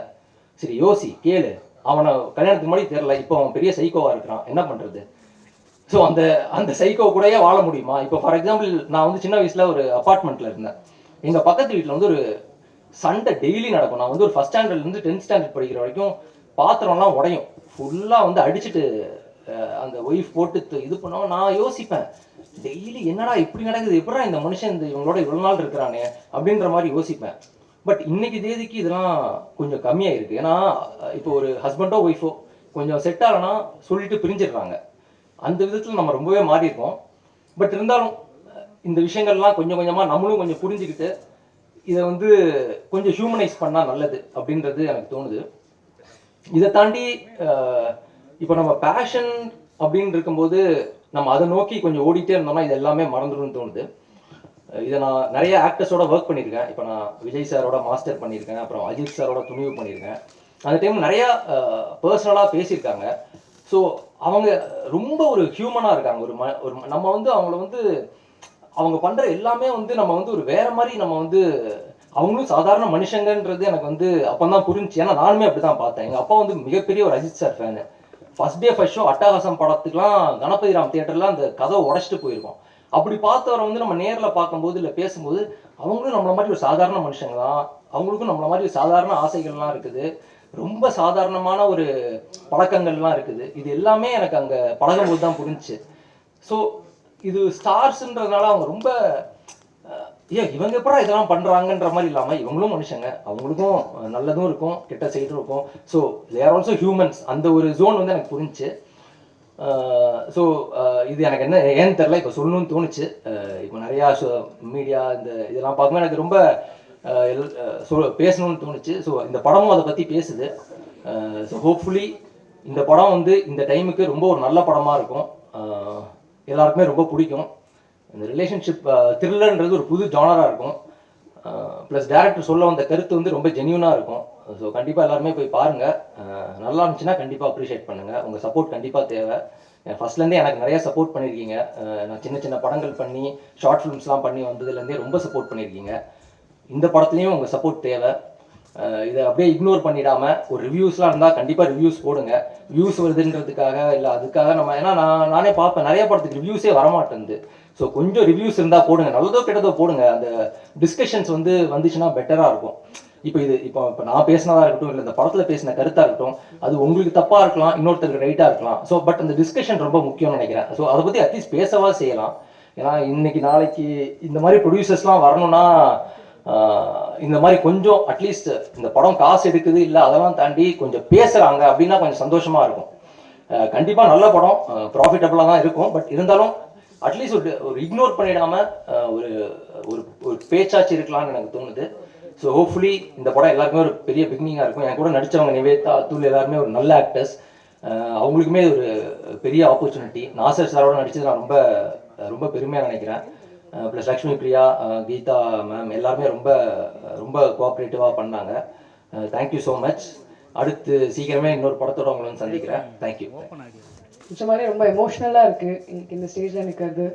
சரி யோசி கேளு. அவனை கல்யாணத்துக்கு முன்னாடி தெரியல, இப்போ அவன் பெரிய சைக்கோவாக இருக்கிறான், என்ன பண்ணுறது. ஸோ அந்த சைக்கோ கூடயே வாழ முடியுமா? இப்போ ஃபார் எக்ஸாம்பிள் நான் வந்து சின்ன வயசில் ஒரு அப்பார்ட்மெண்ட்டில் இருந்தேன். எங்கள் பக்கத்து வீட்டில் வந்து ஒரு சண்டை டெய்லி நடக்கும். நான் வந்து ஒரு 1st ஸ்டாண்டர்ட்லேருந்து 10th ஸ்டாண்டர்ட் படிக்கிற வரைக்கும் பாத்திரம்லாம் உடையும், ஃபுல்லாக வந்து அடிச்சுட்டு அந்த ஒய்ஃப் போட்டு இது பண்ணுவோம். நான் யோசிப்பேன் டெய்லி என்னடா இப்படி நடக்குது, எப்படா இந்த மனுஷன் இவங்களோட இவ்வளோ நாள் இருக்கிறானே அப்படின்ற மாதிரி யோசிப்பேன். பட் இன்னைக்கு தேதிக்கு இதெல்லாம் கொஞ்சம் கம்மியாக இருக்குது. ஏன்னா இப்போ ஒரு ஹஸ்பண்டோ ஒய்ஃபோ கொஞ்சம் செட் ஆகலைன்னா சொல்லிட்டு பிரிஞ்சிடுறாங்க. அந்த விதத்தில் நம்ம ரொம்பவே மாறி இருக்கோம். பட் இருந்தாலும் இந்த விஷயங்கள்லாம் கொஞ்சம் கொஞ்சமாக நம்மளும் கொஞ்சம் புரிஞ்சுக்கிட்டு இதை வந்து கொஞ்சம் ஹியூமனைஸ் பண்ணால் நல்லது அப்படின்றது எனக்கு தோணுது. இதை தாண்டி இப்போ நம்ம பேஷன் அப்படின்னு இருக்கும்போது நம்ம அதை நோக்கி கொஞ்சம் ஓடிட்டே இருந்தோம்னா இது எல்லாமே மறந்துடும்னு தோணுது. இதை நான் நிறைய ஆக்டர்ஸோட ஒர்க் பண்ணியிருக்கேன். இப்போ நான் விஜய் சாரோட மாஸ்டர் பண்ணியிருக்கேன், அப்புறம் அஜித் சாரோட துணிவு பண்ணியிருக்கேன். அந்த டைம் நிறையா பர்சனலாக பேசியிருக்காங்க. ஸோ அவங்க ரொம்ப ஒரு ஹியூமனாக இருக்காங்க. ஒரு நம்ம வந்து அவங்கள வந்து அவங்க பண்ணுற எல்லாமே வந்து நம்ம வந்து ஒரு வேற மாதிரி நம்ம வந்து அவங்களும் சாதாரண மனுஷங்கன்றது எனக்கு வந்து அப்போ தான் புரிஞ்சுச்சு. ஏன்னா நானுமே அப்படி தான் பார்த்தேன். எங்கள் அப்பா வந்து மிகப்பெரிய ஒரு Ajith sir fan. First day first show Attagasam படத்துக்குலாம் கணபதி ராம் தியேட்டர்லாம் அந்த கதவை உடச்சிட்டு போயிருக்கோம். அப்படி பார்த்தவரை வந்து நம்ம நேரில் பார்க்கும்போது இல்லை பேசும்போது அவங்களும் நம்மள மாதிரி ஒரு சாதாரண மனுஷங்க தான், அவங்களுக்கும் நம்மள மாதிரி சாதாரண ஆசைகள்லாம் இருக்குது, ரொம்ப சாதாரணமான ஒரு பழக்கங்கள்லாம் இருக்குது. இது எல்லாமே எனக்கு அங்கே பழகும்போது தான் புரிஞ்சுச்சு. ஸோ இது ஸ்டார்ஸ்ன்றதுனால அவங்க ரொம்ப இவங்க எப்படா இதெல்லாம் பண்ணுறாங்கன்ற மாதிரி இல்லாமல் இவங்களும் மனுஷங்க, அவங்களுக்கும் நல்லதும் இருக்கும் கெட்ட சைடும் இருக்கும். So they are also humans. அந்த ஒரு ஜோன் வந்து எனக்கு புரிஞ்சுச்சு. ஸோ இது எனக்கு என்ன ஏன்னு தெரில, இப்போ சொல்லணும்னு தோணுச்சு. இப்போ நிறையா மீடியா இதெல்லாம் பார்க்கும்போது எனக்கு ரொம்ப பேசணும்னு தோணுச்சு. ஸோ இந்த படமும் அதை பற்றி பேசுது. ஸோ ஹோப்ஃபுல்லி இந்த படம் வந்து இந்த டைமுக்கு ரொம்ப ஒரு நல்ல படமாக இருக்கும், எல்லாருக்குமே ரொம்ப பிடிக்கும். இந்த ரிலேஷன்ஷிப் த்ரில்லர்ன்றது ஒரு புது ஜானராக இருக்கும். ப்ளஸ் டேரக்டர் சொல்ல வந்த கருத்து வந்து ரொம்ப ஜென்யூனாக இருக்கும். ஸோ கண்டிப்பாக எல்லாருமே போய் பாருங்கள். நல்லா இருந்துச்சுன்னா கண்டிப்பாக அப்ரிஷியேட் பண்ணுங்கள். உங்கள் சப்போர்ட் கண்டிப்பாக தேவை. ஃபர்ஸ்ட்லேருந்தே எனக்கு நிறைய சப்போர்ட் பண்ணியிருக்கீங்க. நான் சின்ன சின்ன படங்கள் பண்ணி ஷார்ட் ஃபிலிம்ஸ்லாம் பண்ணி வந்ததுலேருந்தே ரொம்ப சப்போர்ட் பண்ணியிருக்கீங்க. இந்த படத்துலையும் உங்கள் சப்போர்ட் தேவை. இதை அப்படியே இக்னோர் பண்ணிடாம ஒரு ரிவ்யூஸ்லாம் இருந்தால் கண்டிப்பாக ரிவ்யூஸ் போடுங்க. வியூஸ் வருதுன்றதுக்காக இல்லை அதுக்காக நம்ம, ஏன்னா நானே பார்ப்பேன் நிறைய படத்துக்கு ரிவ்யூஸே வரமாட்டேங்குது. ஸோ கொஞ்சம் ரிவ்யூஸ் இருந்தால் போடுங்க, நல்லதோ கெட்டதோ போடுங்க. அந்த டிஸ்கஷன்ஸ் வந்துச்சுன்னா பெட்டராக இருக்கும். இப்போ நான் பேசினதாக இருக்கட்டும், இல்லை இந்த படத்தில் பேசின கருத்தாக இருக்கட்டும், அது உங்களுக்கு தப்பாக இருக்கலாம், இன்னொருத்தருக்கு ரைட்டாக இருக்கலாம். ஸோ பட் அந்த டிஸ்கஷன் ரொம்ப முக்கியம்னு நினைக்கிறேன். ஸோ அதை பற்றி அட்லீஸ்ட் பேசவா செய்யலாம். ஏன்னா இன்னைக்கு நாளைக்கு இந்த மாதிரி ப்ரொடியூசர்ஸ்லாம் வரணும்னா இந்த மாதிரி கொஞ்சம் அட்லீஸ்ட் இந்த படம் காசு எடுக்குது இல்லை அதெல்லாம் தாண்டி கொஞ்சம் பேசுகிறாங்க அப்படின்னா கொஞ்சம் சந்தோஷமாக இருக்கும். கண்டிப்பாக நல்ல படம் ப்ராஃபிட்டபுளாக தான் இருக்கும். பட் இருந்தாலும் அட்லீஸ்ட் ஒரு இக்னோர் பண்ணிடாமல் ஒரு ஒரு ஒரு பேச்சாச்சு இருக்கலாம்னு எனக்கு தோணுது. ஸோ ஹோப்ஃபுல்லி இந்த படம் எல்லாருக்குமே ஒரு பெரிய பிகினிங்காக இருக்கும். என் கூட நடித்தவங்க நிவேதா, அதுல் எல்லாருமே ஒரு நல்ல ஆக்டர்ஸ். அவங்களுக்குமே ஒரு பெரிய ஆப்பர்ச்சுனிட்டி. நாசர் சாரோட நடித்தது நான் ரொம்ப ரொம்ப பெருமையாக நினைக்கிறேன். ப்ளஸ் லக்ஷ்மி பிரியா, கீதா மேம் எல்லாருமே ரொம்ப ரொம்ப கோஆப்ரேட்டிவாக பண்ணாங்க. Thank you so much. அடுத்து சீக்கிரமே இன்னொரு படத்தோட உங்களை வந்து சந்திக்கிறேன். தேங்க்யூ. நிஜமாலே ரொம்ப எமோஷ்னலாக இருக்குது இன்னைக்கு இந்த ஸ்டேஜில் நிற்கிறது.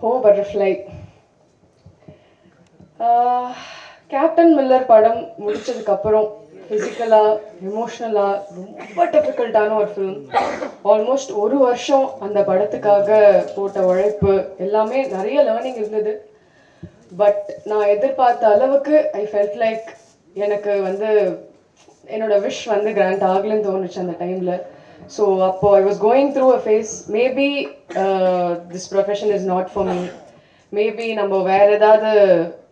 ஹோ பட்டர்ஃப்ளை. கேப்டன் மில்லர் படம் முடிச்சதுக்கப்புறம் ஃபிசிக்கலாக எமோஷ்னலாக ரொம்ப டிஃபிகல்ட்டான ஒரு ஃபிலிம். ஆல்மோஸ்ட் ஒரு வருஷம் அந்த படத்துக்காக போட்ட உழைப்பு எல்லாமே நிறைய லேர்னிங் இருந்தது. பட் நான் எதிர்பார்த்த அளவுக்கு ஐ ஃபெல்ட் லைக் எனக்கு வந்து என்னோட விஷ் வந்து கிராண்ட் ஆகலன்னு தோணுச்சு அந்த டைமில். ஸோ அப்போ I was going through a phase. Maybe this profession is not for me. Maybe நம்ம வேற ஏதாவது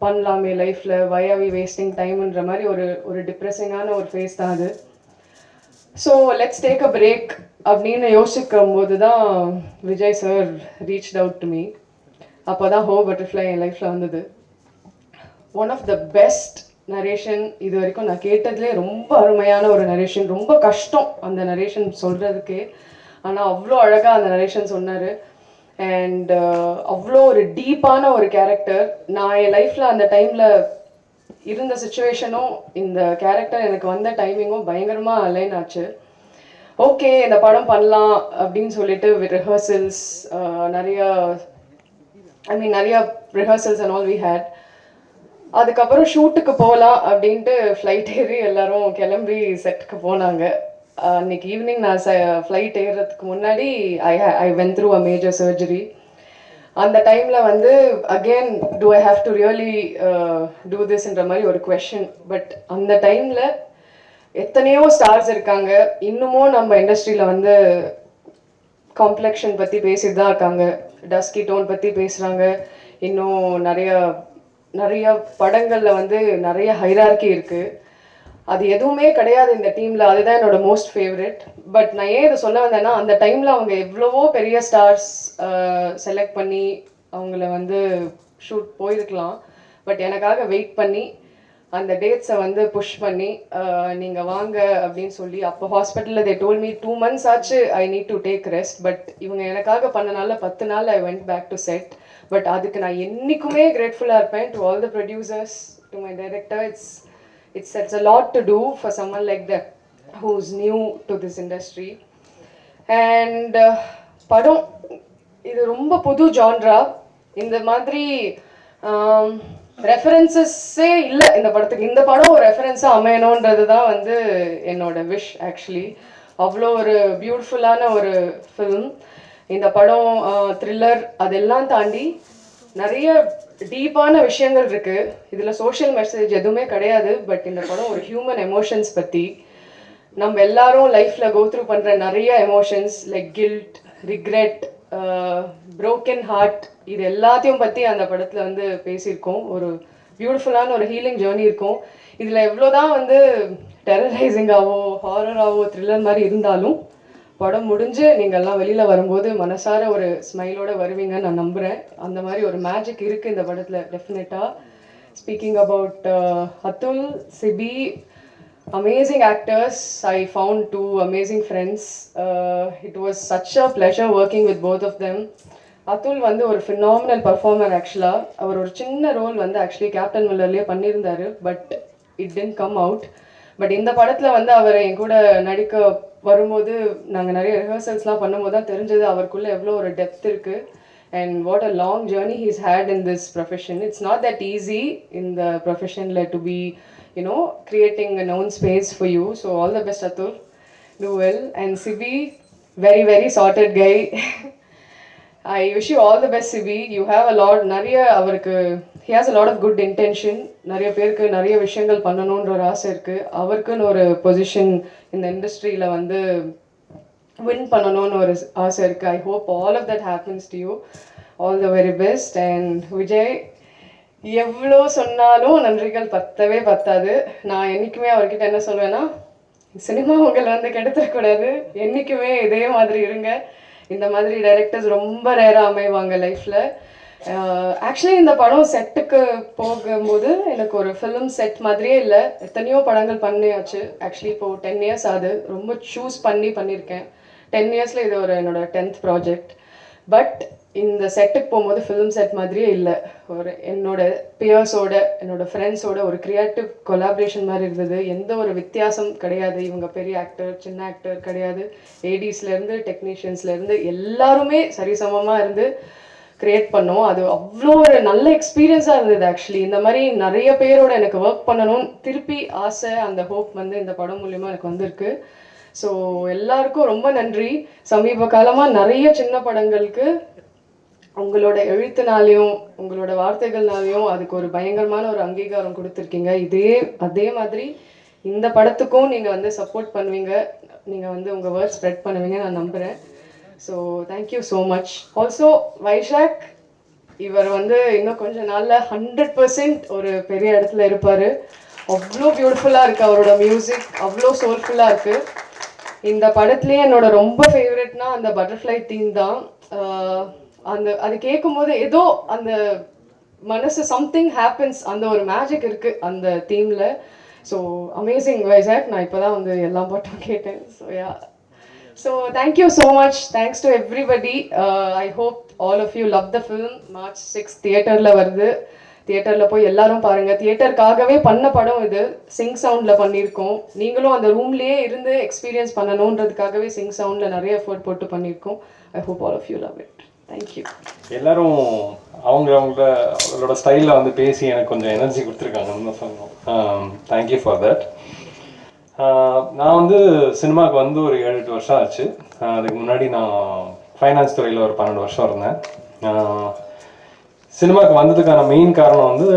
பண்ணலாமே லைஃப்பில், வை ஆர் வி வேஸ்டிங் டைம்ன்ற மாதிரி ஒரு டிப்ரெஸிங்கான ஒரு ஃபேஸ் தான் அது. So let's take a break அப்படின்னு யோசிக்கும் போது தான் Vijay sir reach out to me. அப்போ தான் ஹோ பட்டர்ஃப்ளை என் லைஃப்பில் வந்தது. One of the best narration இது வரைக்கும் நான் கேட்டதுலேயே. ரொம்ப அருமையான ஒரு நரேஷன். ரொம்ப கஷ்டம் அந்த நரேஷன் சொல்கிறதுக்கே, ஆனால் அவ்வளோ அழகாக அந்த நரேஷன் சொன்னார். அண்ட் அவ்வளோ ஒரு டீப்பான ஒரு கேரக்டர். நான் என் லைஃப்பில் அந்த டைமில் இருந்த சுச்சுவேஷனும் இந்த கேரக்டர் எனக்கு வந்த டைமிங்கும் பயங்கரமாக அலைன் ஆச்சு. ஓகே இந்த படம் பண்ணலாம் அப்படின்னு சொல்லிட்டு ரிஹர்சல்ஸ் நிறைய rehearsals and all we had. அதுக்கப்புறம் ஷூட்டுக்கு போகலாம் அப்படின்ட்டு ஃப்ளைட் ஏறி எல்லாரும் கிளம்பி செட்டுக்கு போனாங்க. அன்னைக்கு ஈவினிங் நான் ஃப்ளைட் ஏறுறதுக்கு முன்னாடி I went through a major surgery. அந்த டைமில் வந்து again do I have to really do திஸ்ன்ற மாதிரி ஒரு கொஷின். பட் அந்த டைமில் எத்தனையோ ஸ்டார்ஸ் இருக்காங்க, இன்னமும் நம்ம இண்டஸ்ட்ரியில் வந்து காம்ப்ளெக்ஷன் பற்றி பேசிட்டு தான் இருக்காங்க, டஸ்கி டோன் பற்றி பேசுகிறாங்க. இன்னும் நிறைய படங்களில் வந்து நிறைய ஹைரார்கி இருக்குது. அது எதுவுமே கிடையாது இந்த டீமில். அதுதான் என்னோட மோஸ்ட் ஃபேவரட். பட் நான் ஏன் இதை சொல்ல வந்தேன்னா, அந்த டைமில் அவங்க எவ்வளவோ பெரிய ஸ்டார்ஸ் செலக்ட் பண்ணி அவங்கள வந்து ஷூட் போயிருக்கலாம். பட் எனக்காக வெயிட் பண்ணி அந்த டேட்ஸை வந்து புஷ் பண்ணி நீங்கள் வாங்க அப்படின்னு சொல்லி, அப்போ ஹாஸ்பிட்டலில் தே டோல் மீ 2 months ஆச்சு I need to take rest. But இவங்க எனக்காக பண்ணனால 10 நாள் I went back to set. But அதுக்கு நான் என்றைக்குமே கிரேட்ஃபுல்லாக இருப்பேன். To all the producers, to my director. It's a lot to do for someone like that who's new to this industry. And படம் இது ரொம்ப புது ஜான்ரா. இந்த மாதிரி ரெஃபரன்சஸே இல்லை இந்த படத்துக்கு. இந்த படம் ஒரு ரெஃபரன்ஸாக அமையணுன்றது தான் வந்து என்னோட விஷ் ஆக்சுவலி. அவ்வளோ ஒரு பியூட்டிஃபுல்லான ஒரு ஃபிலிம் இந்த படம். த்ரில்லர் அதெல்லாம் தாண்டி நிறைய டீப்பான விஷயங்கள் இருக்குது இதில். சோஷியல் மெசேஜ் எதுவுமே கிடையாது. பட் இந்த படம் ஒரு ஹியூமன் எமோஷன்ஸ் பற்றி, நம்ம எல்லாரும் லைஃப்பில் கோத்ரூ பண்ணுற நிறைய emotions like guilt, regret, broken heart, இது எல்லாத்தையும் பற்றி அந்த படத்தில் வந்து பேசியிருக்கோம். ஒரு பியூட்டிஃபுல்லான ஒரு ஹீலிங் ஜேர்னி இருக்கும் இதில். எவ்வளோதான் வந்து டெரரைசிங்காவோ ஹாரராகவோ த்ரில்லர் மாதிரி இருந்தாலும் படம் முடிஞ்சு நீங்கள்லாம் வெளியில் வரும்போது மனசார ஒரு ஸ்மைலோடு வருவீங்கன்னு நான் நம்புகிறேன். அந்த மாதிரி ஒரு மேஜிக் இருக்குது இந்த படத்தில் டெஃபினட்டாக. Speaking about Atul, Sibi, amazing actors. I found 2 amazing friends. It was such a pleasure working with both of them. Atul வந்து ஒரு ஃபினாமினல் பர்ஃபார்மர் ஆக்சுவலாக. அவர் ஒரு சின்ன ரோல் வந்து ஆக்சுவலி கேப்டன் மில்லர்லேயே பண்ணியிருந்தார். But it didn't come out. But இந்த படத்தில் வந்து அவர் என் கூட நடிக்க வரும்போது நாங்கள் நிறைய ரிஹர்சல்ஸ்லாம் பண்ணும்போது தான் தெரிஞ்சது அவருக்குள்ளே எவ்வளோ ஒரு டெப்த் இருக்குது. and what a long journey he's had in this profession. It's not that easy in the profession to be, creating a known space for you. So all the best, Atul. Do well. And Sibi, very, very sorted guy. I wish you all the best, Sibi. You have a lot, he has a lot of good intention. நிறைய பேருக்கு நிறைய விஷயங்கள் பண்ணணுன்ற ஒரு ஆசை இருக்கு. அவருக்குன்னு ஒரு பொசிஷன் இந்த இண்டஸ்ட்ரியில வந்து வின் பண்ணணும்னு ஒரு ஆசை இருக்கு. I hope all of that happens to you. All the very best. And Vijay, எவ்வளோ சொன்னாலும் நன்றிகள் பத்தவே பத்தாது. நான் என்றைக்குமே அவர்கிட்ட என்ன சொல்வேன்னா, சினிமா உங்களை வந்து கெடுத்துடக்கூடாது, என்றைக்குமே இதே மாதிரி இருங்க. இந்த மாதிரி டைரக்டர்ஸ் ரொம்ப ரேராக அமைவாங்க லைஃப்பில். ஆக்சுவலி இந்த படம் செட்டுக்கு போகும்போது எனக்கு ஒரு ஃபிலிம் செட் மாதிரியே இல்லை. எத்தனையோ படங்கள் பண்ணியாச்சு. ஆக்சுவலி இப்போது 10 years ஆகுது. ரொம்ப சூஸ் பண்ணியிருக்கேன். 10 yearsல இது ஒரு என்னோட 10th ப்ராஜெக்ட். பட் இந்த செட்டுக்கு போகும்போது ஃபிலிம் செட் மாதிரியே இல்லை. ஒரு என்னோட பியர்ஸோட, என்னோட ஃப்ரெண்ட்ஸோட ஒரு க்ரியேட்டிவ் கொலாபரேஷன் மாதிரி இருந்தது. எந்த ஒரு வித்தியாசம் கிடையாது. இவங்க பெரிய ஆக்டர் சின்ன ஆக்டர் கிடையாது. ஏடிஸ்லேருந்து டெக்னீஷியன்ஸ்லேருந்து எல்லாருமே சரிசமமாக இருந்து க்ரியேட் பண்ணோம். அது அவ்வளோ ஒரு நல்ல எக்ஸ்பீரியன்ஸாக இருந்தது. ஆக்சுவலி இந்த மாதிரி நிறைய பேரோட எனக்கு ஒர்க் பண்ணணும்னு திருப்பி ஆசை, அந்த ஹோப் வந்து இந்த படம் மூலிமா எனக்கு வந்திருக்கு. ஸோ எல்லாருக்கும் ரொம்ப நன்றி. சமீப காலமாக நிறைய சின்ன படங்களுக்கு உங்களோட எழுத்துனாலையும் உங்களோட வார்த்தைகள்னாலையும் அதுக்கு ஒரு பயங்கரமான ஒரு அங்கீகாரம் கொடுத்துருக்கீங்க. அதே மாதிரி இந்த படத்துக்கும் நீங்கள் வந்து சப்போர்ட் பண்ணுவீங்க, நீங்கள் வந்து உங்கள் வேர்ட் ஸ்ப்ரெட் பண்ணுவீங்க நான் நம்புகிறேன். So thank you so much. Also Vizag, இவர் வந்து இன்னும் கொஞ்சம் நாளில் 100% ஒரு பெரிய இடத்துல இருப்பார். அவ்வளோ பியூட்டிஃபுல்லாக இருக்குது அவரோட மியூசிக், அவ்வளோ சோல்ஃபுல்லாக இருக்குது. இந்த படத்துலேயே என்னோட ரொம்ப ஃபேவரெட்னா அந்த பட்டர்ஃப்ளை தீம் தான். அது கேட்கும்போது ஏதோ அந்த மனசு சம்திங் ஹேப்பன்ஸ், அந்த ஒரு மேஜிக் இருக்குது அந்த தீமில். So amazing Vaisakh. நான் இப்போ தான் வந்து எல்லா பாட்டும் கேட்டேன். So yeah, so thank you so much. Thanks to everybody. I hope all of you love the film. March 6 தியேட்டரில் வருது. தியேட்டரில் போய் எல்லாரும் பாருங்கள். தியேட்டருக்காகவே பண்ண படம் இது. சிங் சவுண்டில் பண்ணியிருக்கோம். நீங்களும் அந்த ரூம்லேயே இருந்து எக்ஸ்பீரியன்ஸ் பண்ணணுன்றதுக்காகவே சிங் சவுண்டில் நிறைய எஃபோர்ட் போட்டு பண்ணியிருக்கோம். I hope all of you love it. Thank you. எல்லாரும் அவங்களோட ஸ்டைலில் வந்து பேசி எனக்கு கொஞ்சம் எனர்ஜி கொடுத்துருக்காங்கன்னு தான் சொல்லணும். Thank you for that. நான் வந்து சினிமாவுக்கு வந்து ஒரு 7-8 வருஷம் ஆச்சு. அதுக்கு முன்னாடி நான் ஃபைனான்ஸ் துறையில் ஒரு 12 வருஷம் இருந்தேன். சினிமாவுக்கு வந்ததுக்கான மெயின் காரணம் வந்து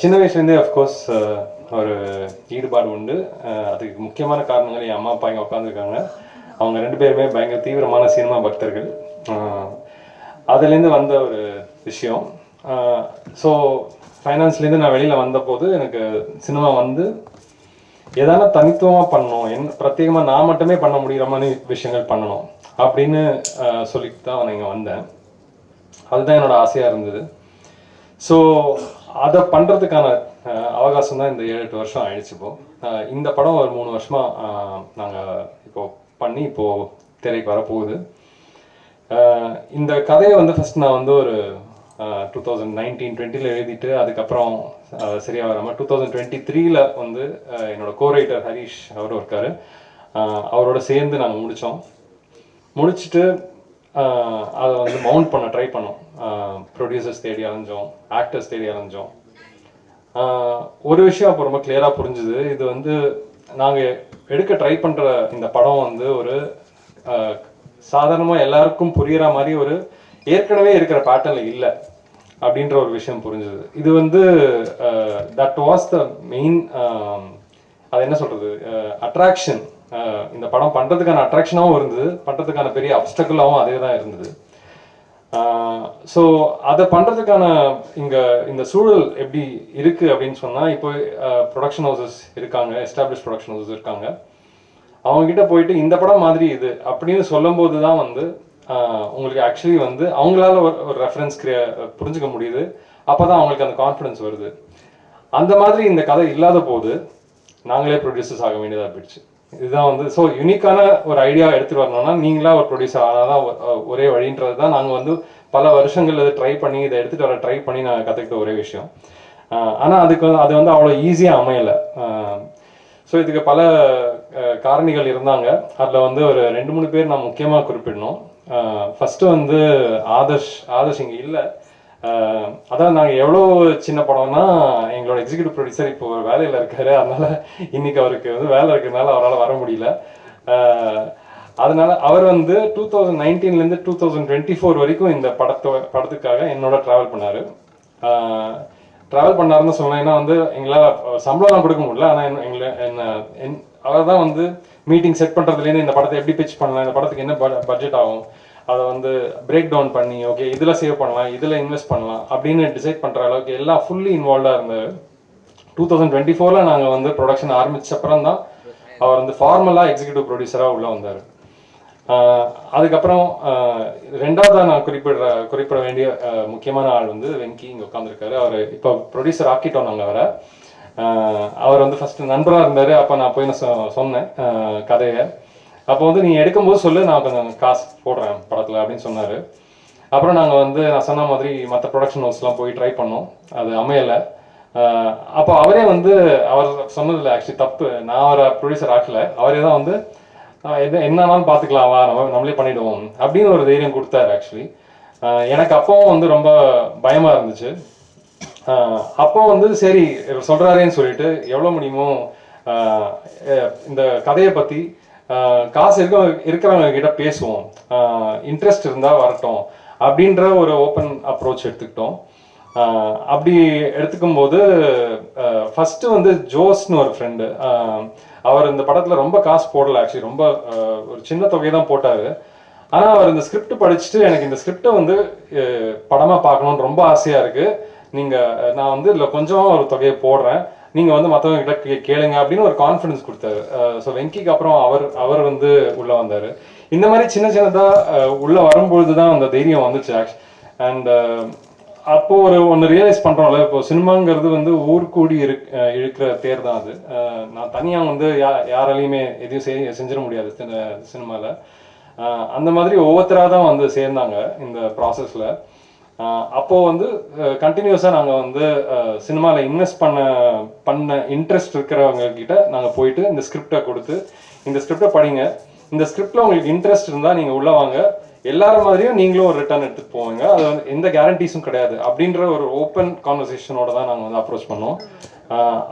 சின்ன வயசுலேருந்தே அஃப்கோர்ஸ் ஒரு ஈடுபாடு உண்டு. அதுக்கு முக்கியமான காரணங்கள் என் அம்மா அப்பா இங்கே உட்காந்துருக்காங்க. அவங்க 2 பேருமே பயங்கர தீவிரமான சினிமா பக்தர்கள். அதுலேருந்து வந்த ஒரு விஷயம். ஸோ ஃபைனான்ஸ்லேருந்து நான் வெளியில் வந்தபோது எனக்கு சினிமா வந்து எதனா தனித்துவமாக பண்ணணும், பிரத்யேகமாக நான் மட்டுமே பண்ண முடிகிற மாதிரி விஷயங்கள் பண்ணணும் அப்படின்னு சொல்லிட்டு தான் நான் இங்கே வந்தேன். அதுதான் என்னோட ஆசையாக இருந்தது. ஸோ அதை பண்ணுறதுக்கான அவகாசம் தான் இந்த 7-8 வருஷம் ஆயிடுச்சு. இப்போது இந்த படம் ஒரு 3 வருஷமாக நாங்கள் இப்போது பண்ணி இப்போது திரைக்கு வரப்போகுது. இந்த கதையை வந்து ஃபஸ்ட் நான் வந்து ஒரு 2019-20 எழுதிட்டு அதுக்கப்புறம் சரியாக வராமல் 2023 வந்து என்னோட கோரைட்டர் ஹரிஷ் அவரும் இருக்கார். அவரோட சேர்ந்து நாங்கள் முடிச்சுட்டு அதை வந்து மவுண்ட் பண்ண ட்ரை பண்ணோம். ப்ரொடியூசர்ஸ் தேடி அலைஞ்சோம், ஆக்டர்ஸ் தேடி அலைஞ்சோம். ஒரு விஷயம் அப்போ ரொம்ப கிளியராக புரிஞ்சுது. இது வந்து நாங்கள் எடுக்க ட்ரை பண்ணுற இந்த படம் வந்து ஒரு சாதாரணமாக எல்லாருக்கும் புரிகிற மாதிரி ஒரு ஏற்கனவே இருக்கிற பேட்டர்னில் இல்லை அப்படின்ற ஒரு விஷயம் புரிஞ்சுது. இது வந்து தட் வாஸ் த மெயின், அது என்ன சொல்கிறது, அட்ராக்ஷன். இந்த படம் பண்ணுறதுக்கான அட்ராக்ஷனாகவும் இருந்தது, பண்ணுறதுக்கான பெரிய அப்டக்கிளாகவும் அதே தான் இருந்தது. ஸோ அதை பண்ணுறதுக்கான இந்த சூழல் எப்படி இருக்குது அப்படின்னு சொன்னால், இப்போ ப்ரொடக்ஷன் ஹவுசஸ் இருக்காங்க, எஸ்டாப்ளிஷ் ப்ரொடக்ஷன் ஹவுசஸ் இருக்காங்க. அவங்ககிட்ட போயிட்டு இந்த படம் மாதிரி இது அப்படின்னு சொல்லும்போது தான் வந்து உங்களுக்கு ஆக்சுவலி வந்து அவங்களால ஒரு ரெஃபரன்ஸ் புரிஞ்சுக்க முடியுது. அப்போ தான் அவங்களுக்கு அந்த கான்ஃபிடன்ஸ் வருது. அந்த மாதிரி இந்த கதை இல்லாத போது நாங்களே ப்ரொடியூசர்ஸ் ஆக வேண்டியதாக போயிடுச்சு. இதுதான் வந்து ஸோ யூனிக்கான ஒரு ஐடியா எடுத்துகிட்டு வரணும்னா நீங்களா ஒரு ப்ரொடியூசர் ஆனால் தான் ஒரே வழின்றது தான் நாங்கள் வந்து பல வருஷங்கள் இதை ட்ரை பண்ணி இதை எடுத்துகிட்டு வர ட்ரை பண்ணி நாங்கள் கற்றுக்கிட்ட ஒரே விஷயம். ஆனால் அது வந்து அவ்வளோ ஈஸியாக அமையலை. ஸோ இதுக்கு பல காரணிகள் இருந்தாங்க. அதில் வந்து ஒரு 2-3 பேர் நான் முக்கியமாக குறிப்பிடணும். ஃபஸ்ட்டு வந்து ஆதர்ஷ் இங்கே இல்லை. அதான் நாங்கள் எவ்வளோ சின்ன படம்னா எங்களோட எக்ஸிக்யூட்டிவ் ப்ரொடியூசர் இப்போ ஒரு வேலையில் இருக்காரு. அதனால இன்னைக்கு அவருக்கு வந்து வேலை இருக்கிறதுனால அவரால் வர முடியல. அதனால அவர் வந்து 2019லேருந்து 2024 வரைக்கும் இந்த படத்துக்காக என்னோட ட்ராவல் பண்ணார். ட்ராவல் பண்ணாருன்னு சொன்னேன். ஏன்னா வந்து எங்களால் சம்பளம்லாம் கொடுக்க முடியல. ஆனால் அவர் தான் வந்து மீட்டிங் செட் பண்ணுறதுலேருந்து இந்த படத்தை எப்படி பிச் பண்ணலாம், இந்த படத்துக்கு என்ன பட்ஜெட் ஆகும், அதை வந்து பிரேக் டவுன் பண்ணி ஓகே இதில் சேவ் பண்ணலாம், இதில் இன்வெஸ்ட் பண்ணலாம் அப்படின்னு டிசைட் பண்ணுற அளவுக்கு எல்லாம் ஃபுல்லி இன்வால்வ்டாக இருந்தார். 2024 நாங்கள் வந்து ப்ரொடக்ஷன் ஆரம்பிச்சப்பறம் தான் அவர் வந்து ஃபார்மலாக எக்ஸிக்யூட்டிவ் ப்ரொடியூசராக உள்ளே வந்தார். அதுக்கப்புறம் ரெண்டாவதாக நான் குறிப்பிட வேண்டிய முக்கியமான ஆள் வந்து வெங்கி இங்கே உட்காந்துருக்காரு. அவர் இப்போ ப்ரொடியூசர் ஆக்கிட்டோம் நாங்கள் அவரை. அவர் வந்து ஃபஸ்ட்டு நண்பராக இருந்தார். அப்போ நான் போய் சொன்னேன் கதையை. அப்போ வந்து நீ எடுக்கும்போது சொல்லு, நான் கொஞ்சம் காசு போடுறேன் படத்தில் அப்படின்னு சொன்னார். அப்புறம் நாங்கள் வந்து நான் சொன்ன மாதிரி மற்ற ப்ரொடக்ஷன் ஹவுஸ்லாம் போய் ட்ரை பண்ணோம், அது அமையலை. அப்போ அவரே வந்து அவர் சொன்னதில்லை ஆக்சுவலி தப்பு, நான் அவரை ப்ரொடியூசர் ஆக்கலை, அவரே தான் வந்து என்னன்னாலும் பார்த்துக்கலாம் வா நம்மளே பண்ணிவிடுவோம் அப்படின்னு ஒரு தைரியம் கொடுத்தாரு. ஆக்சுவலி எனக்கு அப்போவும் வந்து ரொம்ப பயமாக இருந்துச்சு. அப்போ வந்து சரி இவர் சொல்கிறாரேன்னு சொல்லிட்டு எவ்வளோ முடியுமோ இந்த கதையை பற்றி காசு இருக்கிறவங்க கிட்ட பேசுவோம், இன்ட்ரெஸ்ட் இருந்தால் வரட்டும் அப்படின்ற ஒரு ஓப்பன் அப்ரோச் எடுத்துக்கிட்டோம். அப்படி எடுத்துக்கும் போது ஃபஸ்ட்டு வந்து ஜோஸ்னு ஒரு ஃப்ரெண்டு, அவர் இந்த படத்தில் ரொம்ப காசு போடலை. ஆக்சுவலி ரொம்ப ஒரு சின்ன தொகை தான் போட்டார். ஆனால் அவர் இந்த ஸ்கிரிப்ட் படிச்சுட்டு எனக்கு இந்த ஸ்கிரிப்டை வந்து படமாக பார்க்கணுன்னு ரொம்ப ஆசையாக இருக்குது, நான் வந்து இதில் கொஞ்சம் ஒரு தொகையை போடுறேன், நீங்கள் வந்து மற்றவங்க கிட்ட கேளுங்க அப்படின்னு ஒரு கான்ஃபிடன்ஸ் கொடுத்தாரு. ஸோ வெங்கிக்கு அப்புறம் அவர் வந்து உள்ளே வந்தார். இந்த மாதிரி சின்னதாக உள்ளே வரும்பொழுது தான் அந்த தைரியம் வந்துச்சு. அண்ட் அப்போ ஒன்று ரியலைஸ் பண்ணுறோம்ல, இப்போ சினிமாங்கிறது வந்து ஊர் கூடி இழுக்கிற தேர் தான் அது. நான் தனியாக வந்து யாராலையுமே எதையும் செஞ்சிட முடியாது சினிமாவில். அந்த மாதிரி ஒவ்வொருத்தராக தான் வந்து சேர்ந்தாங்க இந்த ப்ராசஸில். அப்போது வந்து கண்டினியூஸாக நாங்கள் வந்து சினிமாவில் இன்வெஸ்ட் பண்ண இன்ட்ரெஸ்ட் இருக்கிறவங்க கிட்ட நாங்கள் போயிட்டு இந்த ஸ்கிரிப்டை கொடுத்து, இந்த ஸ்கிரிப்டை படிங்க, இந்த ஸ்கிரிப்டில் உங்களுக்கு இன்ட்ரெஸ்ட் இருந்தால் நீங்கள் உள்ளே வாங்க, எல்லாரும் மாதிரியும் நீங்களும் ஒரு ரிட்டர்ன் எடுத்துகிட்டு போவாங்க, அது வந்து எந்த கேரண்டிஸும் கிடையாது அப்படின்ற ஒரு ஓப்பன் கான்வர்சேஷனோட தான் நாங்கள் வந்து அப்ரோச் பண்ணோம்.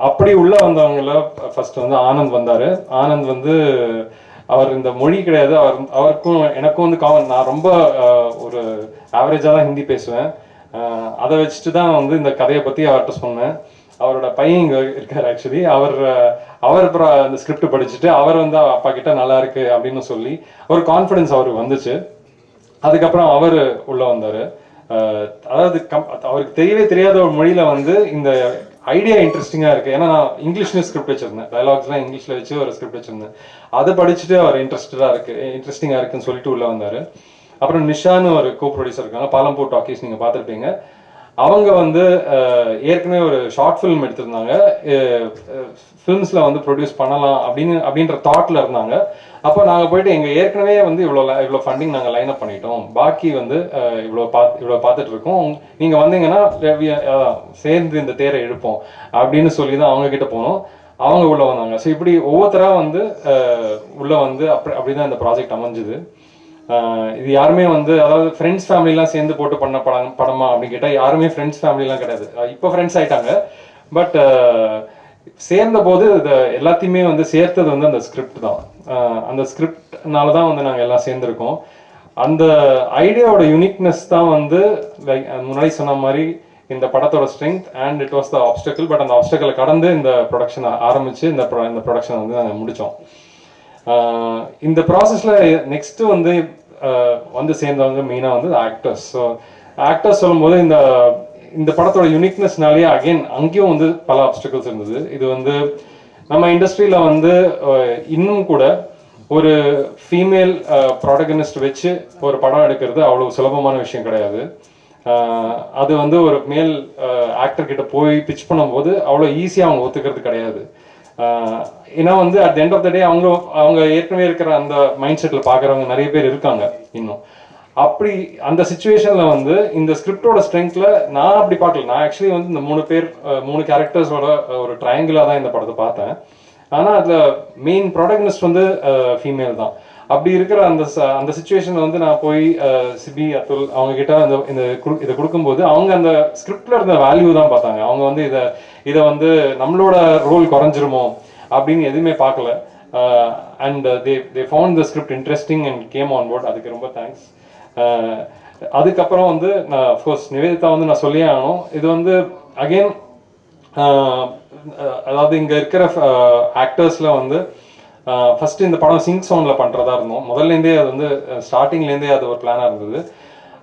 அப்படி உள்ளே வந்தவங்கள ஃபர்ஸ்ட் வந்து ஆனந்த் வந்தார். ஆனந்த் வந்து அவர் இந்த மொழி கிடையாது, அவருக்கும் எனக்கும் வந்து நான் ரொம்ப ஒரு ஆவரேஜாக தான் ஹிந்தி பேசுவேன். அதை வச்சுட்டு தான் வந்து இந்த கதையை பற்றி அவர்கிட்ட சொன்னேன். அவரோட பையன் இங்கே இருக்கார். ஆக்சுவலி அவர் அப்புறம் அந்த ஸ்கிரிப்ட் படிச்சுட்டு அவர் வந்து அப்பா கிட்ட நல்லா இருக்கு அப்படின்னு சொல்லி ஒரு கான்ஃபிடன்ஸ் அவருக்கு வந்துச்சு. அதுக்கப்புறம் அவர் உள்ள வந்தார். அதாவது அவருக்கு தெரியவே தெரியாத ஒரு மொழியில வந்து இந்த ஐடியா இன்ட்ரெஸ்டிங்காக இருக்குது. ஏன்னா நான் இங்கிலீஷ்லேயும் ஸ்கிரிப்ட் வச்சுருந்தேன், டைலாக்ஸ்லாம் இங்கிலீஷில் வச்சு ஒரு ஸ்கிரிப்ட் வச்சுருந்தேன். அதை படிச்சுட்டு அவர் இன்ட்ரெஸ்டிங்காக இருக்குன்னு சொல்லிட்டு உள்ளே வந்தார். அப்புறம் நிஷான்னு ஒரு கோ ப்ரொடியூசர் இருக்காங்க, பாலம்பூர் டாக்கீஸ், நீங்கள் பார்த்துருப்பீங்க. அவங்க வந்து ஏற்கனவே ஒரு ஷார்ட் ஃபிலிம் எடுத்திருந்தாங்க, ஃபிலிம்ஸில் வந்து ப்ரொடியூஸ் பண்ணலாம் அப்படின்ற தாட்டில் இருந்தாங்க. அப்போ நாங்கள் போயிட்டு எங்கள் ஏற்கனவே வந்து இவ்வளோ ஃபண்டிங் நாங்கள் லைன் அப் பண்ணிட்டோம், பாக்கி வந்து இவ்வளோ பார்த்துட்டு இருக்கோம், நீங்கள் வந்தீங்கன்னா சேர்ந்து இந்த தேரை எடுப்போம் அப்படின்னு சொல்லி தான் அவங்க கிட்ட போனோம். அவங்க உள்ளே வந்தாங்க. ஸோ இப்படி ஒவ்வொருத்தராக வந்து உள்ளே வந்து அப்படிதான் இந்த ப்ராஜெக்ட் அமைஞ்சுது. இது யாருமே வந்து அதாவது ஃப்ரெண்ட்ஸ் ஃபேமிலிலாம் சேர்ந்து போட்டு பண்ண படமா அப்படின்னு கேட்டால் யாருமே ஃப்ரெண்ட்ஸ் ஃபேமிலிலாம் கிடையாது. இப்போ ஃப்ரெண்ட்ஸ் ஆயிட்டாங்க. பட் சேர்ந்த போது இதை எல்லாத்தையுமே வந்து சேர்த்தது வந்து அந்த ஸ்கிரிப்ட் தான். அந்த ஸ்கிரிப்ட்னால தான் வந்து நாங்கள் எல்லாம் சேர்ந்துருக்கோம். அந்த ஐடியாவோட யூனிக்னஸ் தான் வந்து லைக் முன்னாடி சொன்ன மாதிரி இந்த படத்தோட strength and it was the obstacle. But அந்த ஆப்ஸ்டக்கிளை கடந்து இந்த ப்ரொடக்ஷன் ஆரம்பித்து இந்த ப்ரொடக்ஷன் வந்து நாங்கள் முடித்தோம். இந்த ப்ராசஸில் நெக்ஸ்ட்டு வந்து சேர்ந்தவங்க மெயினாக வந்து ஆக்டர்ஸ். ஸோ ஆக்டர்ஸ் சொல்லும்போது இந்த படத்தோட யூனிக்னஸ்னாலேயே அகெயின் அங்கேயும் வந்து பல ஆப்ஸ்டக்கிள்ஸ் இருந்தது. இது வந்து நம்ம இண்டஸ்ட்ரியில் வந்து இன்னும் கூட ஒரு ஃபீமேல் ப்ராடகனிஸ்ட் வச்சு ஒரு படம் எடுக்கிறது அவ்வளோ சுலபமான விஷயம் கிடையாது. அது வந்து ஒரு மேல் ஆக்டர் கிட்ட போய் பிச் பண்ணும்போது அவ்வளோ ஈஸியாக அவங்க ஒத்துக்கிறது கிடையாது. ஏன்னா வந்து at the end of the day அவங்க ஏற்கனவே இருக்கிற அந்த மைண்ட் செட்டில் பார்க்குறவங்க நிறைய பேர் இருக்காங்க இன்னும். அப்படி அந்த சுச்சுவேஷனில் வந்து இந்த ஸ்கிரிப்டோட ஸ்ட்ரென்த்தில் நான் அப்படி பார்க்கல. நான் ஆக்சுவலி வந்து இந்த 3 கேரக்டர்ஸோட ஒரு ட்ரையாங்கிளாக தான் இந்த படத்தை பார்த்தேன். ஆனால் அதில் மெயின் ப்ராடகனிஸ்ட் வந்து ஃபீமேல் தான். அப்படி இருக்கிற அந்த சுச்சுவேஷன் வந்து நான் போய் சிபி அத்துல் அவங்க கிட்ட இதை கொடுக்கும்போது அவங்க அந்த ஸ்கிரிப்ட்ல இருந்த வேல்யூ தான் பார்த்தாங்க. அவங்க வந்து இதை வந்து நம்மளோட ரோல் குறைஞ்சிருமோ அப்படின்னு எதுவுமே பார்க்கல. And they found the script interesting and came on board. அதுக்கு ரொம்ப தேங்க்ஸ். அதுக்கப்புறம் வந்து நான் அஃப்கோர்ஸ் நிவேதிதா வந்து நான் சொல்லியே ஆகணும். இது வந்து அகெயின் அதாவது இங்கே இருக்கிற ஆக்டர்ஸில் வந்து ஃபர்ஸ்ட் இந்த படம் சிங்க் சவுண்டில் பண்ணுறதா இருந்தோம். முதல்லேருந்தே அது வந்து ஸ்டார்டிங்லேருந்தே அது ஒரு பிளானாக இருந்தது.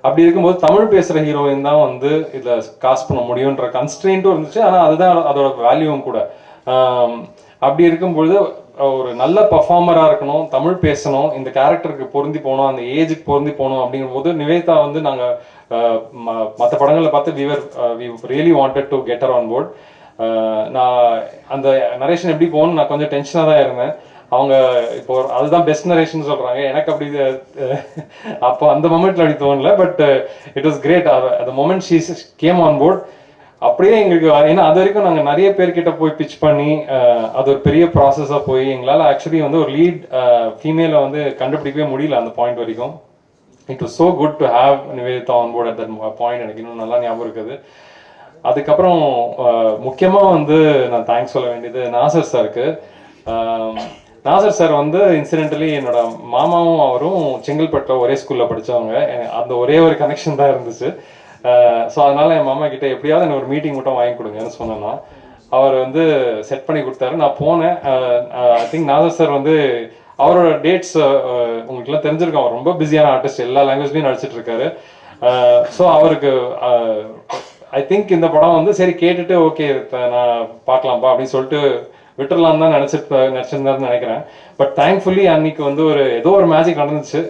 அப்படி இருக்கும்போது தமிழ் பேசுகிற ஹீரோயின் தான் வந்து இதில் காஸ்ட் பண்ண முடியுன்ற கன்ஸ்ட்ரெயின்ட்டும் இருந்துச்சு. ஆனால் அதுதான் அதோட வேல்யூவும் கூட. அப்படி இருக்கும்பொழுது ஒரு நல்ல பர்ஃபார்மராக இருக்கணும், தமிழ் பேசணும், இந்த கேரக்டருக்கு பொருந்தி போகணும், அந்த ஏஜுக்கு பொருந்தி போகணும். அப்படிங்கும்போது நிவேதா வந்து நாங்கள் மற்ற படங்களை பார்த்து we really wanted to get her on board. நான் அந்த நரேஷன் எப்படி போகணும்னு நான் கொஞ்சம் டென்ஷனாக தான் இருந்தேன். அவங்க இப்போ அதுதான் பெஸ்ட் நரேஷன் சொல்கிறாங்க. எனக்கு அப்படி அப்போ அந்த மொமெண்ட்டில் அப்படி தோணல. But it was great. அந்த moment she came on board. அப்படியே எங்களுக்கு ஏன்னா அது வரைக்கும் நாங்கள் நிறைய பேர்கிட்ட போய் பிச் பண்ணி அது ஒரு பெரிய ப்ராசஸாக போய் எங்களால் ஆக்சுவலி வந்து ஒரு லீட் ஃபீமேலை வந்து கண்டுபிடிக்கவே முடியல அந்த பாயிண்ட் வரைக்கும். It was so good to have Nivethitha on board at that point. எனக்கு இன்னும் நல்லா ஞாபகம் இருக்குது. அதுக்கப்புறம் முக்கியமாக வந்து நான் தேங்க்ஸ் சொல்ல வேண்டியது நாசர் சாருக்கு. நாசர் சார் வந்து இன்சிடென்டலி என்னோட மாமாவும் அவரும் செங்கல்பட்டில் ஒரே ஸ்கூலில் படித்தவங்க. அந்த ஒரே ஒரு கனெக்ஷன் தான் இருந்துச்சு. ஸோ அதனால என் மாமா கிட்ட எப்படியாவது எனக்கு ஒரு மீட்டிங் மட்டும் வாங்கி கொடுங்கன்னு சொன்னேன்னா அவர் வந்து செட் பண்ணி கொடுத்தாரு. நான் போனேன். ஐ திங்க் நாசர் சார் வந்து அவரோட டேட்ஸ் உங்களுக்குலாம் தெரிஞ்சிருக்கோம். அவர் ரொம்ப பிஸியான ஆர்டிஸ்ட், எல்லா லாங்குவேஜ்லையும் நடிச்சிட்டு இருக்காரு. ஸோ அவருக்கு ஐ திங்க் இந்த படம் வந்து சரி கேட்டுட்டு ஓகே நான் பார்க்கலாம்ப்பா அப்படின்னு சொல்லிட்டு விட்டுறலாம் தான் நடிச்சிருந்தாருன்னு நினைக்கிறேன். பட் தேங்க்ஃபுல்லி அன்னைக்கு வந்து ஏதோ ஒரு மேஜிக் நடந்துச்சு.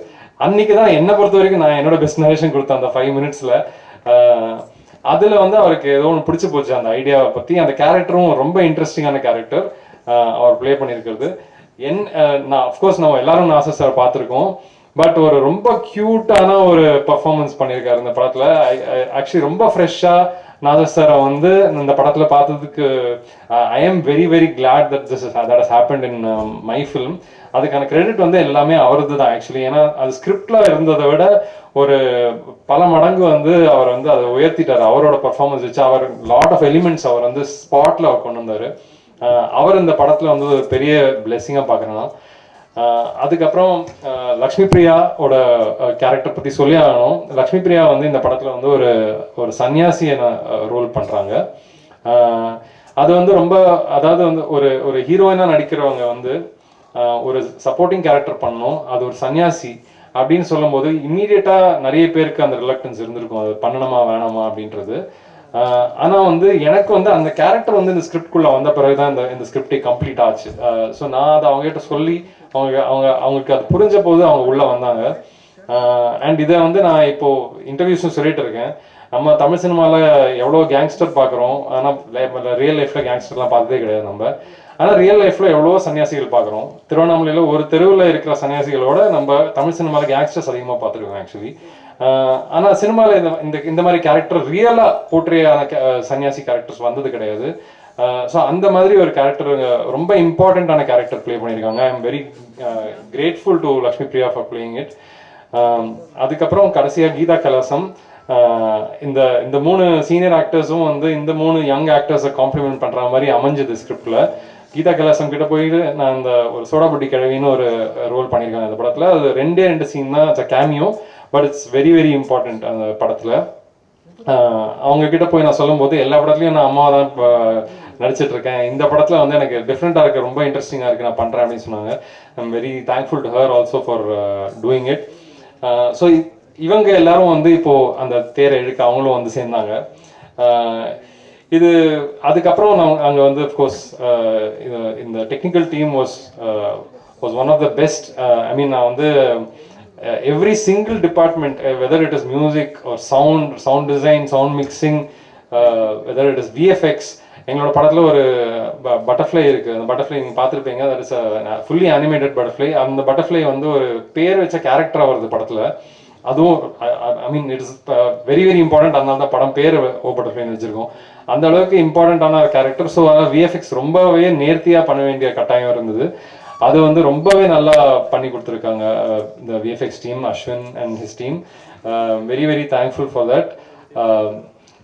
அன்னைக்கு தான் என்னை பொறுத்த வரைக்கும் நான் என்னோட பெஸ்ட் நரேஷன் கொடுத்தேன் அந்த 5 மினிட்ஸில். அதில் வந்து அவருக்கு ஏதோ ஒன்று பிடிச்சி போச்சு அந்த ஐடியாவை பற்றி. அந்த கேரக்டரும் ரொம்ப இன்ட்ரெஸ்டிங்கான கேரக்டர் அவர் ப்ளே பண்ணியிருக்கிறது. நான் அஃப்கோர்ஸ் நம்ம எல்லாரும் நாசர் சார் பார்த்துருக்கோம். பட் ஒரு ரொம்ப க்யூட்டான ஒரு பர்ஃபார்மன்ஸ் பண்ணியிருக்காரு இந்த படத்தில். ஆக்சுவலி ரொம்ப ஃப்ரெஷ்ஷாக நாசர் சாரை வந்து இந்த படத்தில் பார்த்ததுக்கு I am very very glad that has happened in my film. அதுக்கான கிரெடிட் வந்து எல்லாமே அவரது தான் ஆக்சுவலி. ஏன்னா அது ஸ்கிரிப்ட்ல இருந்ததை விட ஒரு பல மடங்கு வந்து அவர் வந்து அதை உயர்த்திட்டார். அவரோட பர்ஃபார்மன்ஸ் வச்சு அவர் லாட் ஆஃப் எலிமெண்ட்ஸ் அவர் வந்து ஸ்பாட்ல அவர் கொண்டு வந்தார். அவர் இந்த படத்தில் வந்து ஒரு பெரிய பிளெஸிங்காக பார்க்குறேன்னா. அதுக்கப்புறம் லக்ஷ்மி பிரியாவோட கேரக்டர் பற்றி சொல்லி ஆகணும். லக்ஷ்மி பிரியா வந்து இந்த படத்தில் வந்து ஒரு சன்னியாசியை ரோல் பண்ணுறாங்க. அது வந்து ரொம்ப அதாவது வந்து ஒரு ஹீரோயினாக நடிக்கிறவங்க வந்து ஒரு சப்போர்ட்டிங் கேரக்டர் பண்ணணும், அது ஒரு சன்னியாசி அப்படின்னு சொல்லும் போது இம்மீடியட்டாக நிறைய பேருக்கு அந்த ரிலக்டன்ஸ் இருந்திருக்கும், அது பண்ணணுமா வேணாமா அப்படின்றது. ஆனால் வந்து எனக்கு வந்து அந்த கேரக்டர் வந்து இந்த ஸ்கிரிப்ட்குள்ளே வந்த பிறகுதான் இந்த ஸ்கிரிப்டே கம்ப்ளீட் ஆச்சு. ஸோ நான் அதை அவங்ககிட்ட சொல்லி அவங்களுக்கு அது புரிஞ்ச போது அவங்க உள்ளே வந்தாங்க. அண்ட் இதை வந்து நான் இப்போ இன்டர்வியூஸும் சொல்லிட்டு இருக்கேன். நம்ம தமிழ் சினிமாவில் எவ்வளோ கேங்ஸ்டர் பார்க்குறோம், ஆனால் ரியல் லைஃப்பில் கேங்ஸ்டர்லாம் பார்த்ததே கிடையாது நம்ம. ஆனால் ரியல் லைஃப்பில் எவ்வளோ சன்னியாசிகள் பார்க்குறோம். திருவண்ணாமலையில் ஒரு தெருவில் இருக்கிற சன்னியாசிகளோட நம்ம தமிழ் சினிமாவில் கேங்ஸ்டர்ஸ் அதிகமாக பார்த்துருக்கோம் ஆக்சுவலி. ஆனால் சினிமாவில் இந்த மாதிரி கேரக்டர் ரியலாக போர்ட்ரேயான சன்னியாசி கேரக்டர்ஸ் வந்தது கிடையாது. ஸோ அந்த மாதிரி ஒரு கேரக்டர் ரொம்ப இம்பார்ட்டண்ட்டான கேரக்டர் ப்ளே பண்ணியிருக்காங்க. I am very grateful to Lakshmi Priya for playing it. அதுக்கப்புறம் கடைசியாக கீதா கலாசம். இந்த 3 சீனியர் ஆக்டர்ஸும் வந்து இந்த 3 யங் ஆக்டர்ஸை காம்ப்ளிமெண்ட் பண்ணுற மாதிரி அமைஞ்சது ஸ்கிரிப்டில். கீதா கலாசம் கிட்ட போயிட்டு நான் இந்த ஒரு சோடாபுட்டி கிழவின்னு ஒரு ரோல் பண்ணியிருக்கேன் இந்த படத்தில். அது 2 சீன் தான், it's a cameo, but it's very very important அந்த படத்தில். அவங்க கிட்ட போய் நான் சொல்லும்போது எல்லா படத்துலையும் நான் அம்மா தான் நடிச்சிட்டு இருக்கேன், இந்த படத்தில் வந்து எனக்கு டிஃப்ரெண்ட்டாக இருக்குது, ரொம்ப இன்ட்ரெஸ்டிங்காக இருக்குது, நான் பண்ணுறேன் அப்படின்னு சொன்னாங்க. I am very thankful to her also for doing it. So இவங்க எல்லாரும் வந்து இப்போ அந்த தேரை இழுக்க அவங்களும் வந்து சேர்ந்தாங்க. இது அதுக்கப்புறம் அங்கே வந்து அஃப்கோர்ஸ் இந்த technical team was one of the best. I mean நான் வந்து every single department, whether it is music or sound design, sound mixing, whether it is VFX. எங்களோட படத்தில் ஒரு பட்டர்ஃப்ளை இருக்குது. அந்த பட்டர்ஃப்ளை நீங்கள் பார்த்துருப்பீங்க. That is fully animated butterfly. அந்த பட்டர்ஃப்ளை வந்து ஒரு பேர் வச்ச கேரக்டராக வருது படத்தில். அதுவும் I mean it is very very important. அதனால தான் படம் பேர் ஓ பட்டர்ஃப்ளைன்னு வச்சுருக்கோம். அந்த அளவுக்கு இம்பார்ட்டண்ட்டான கேரக்டர். ஸோ அதனால் VFX ரொம்பவே நேர்த்தியாக பண்ண வேண்டிய கட்டாயம் இருந்தது. அது வந்து ரொம்பவே நல்லா பண்ணி கொடுத்துருக்காங்க இந்த VFX team, Ashwin and his team. Very very thankful for that.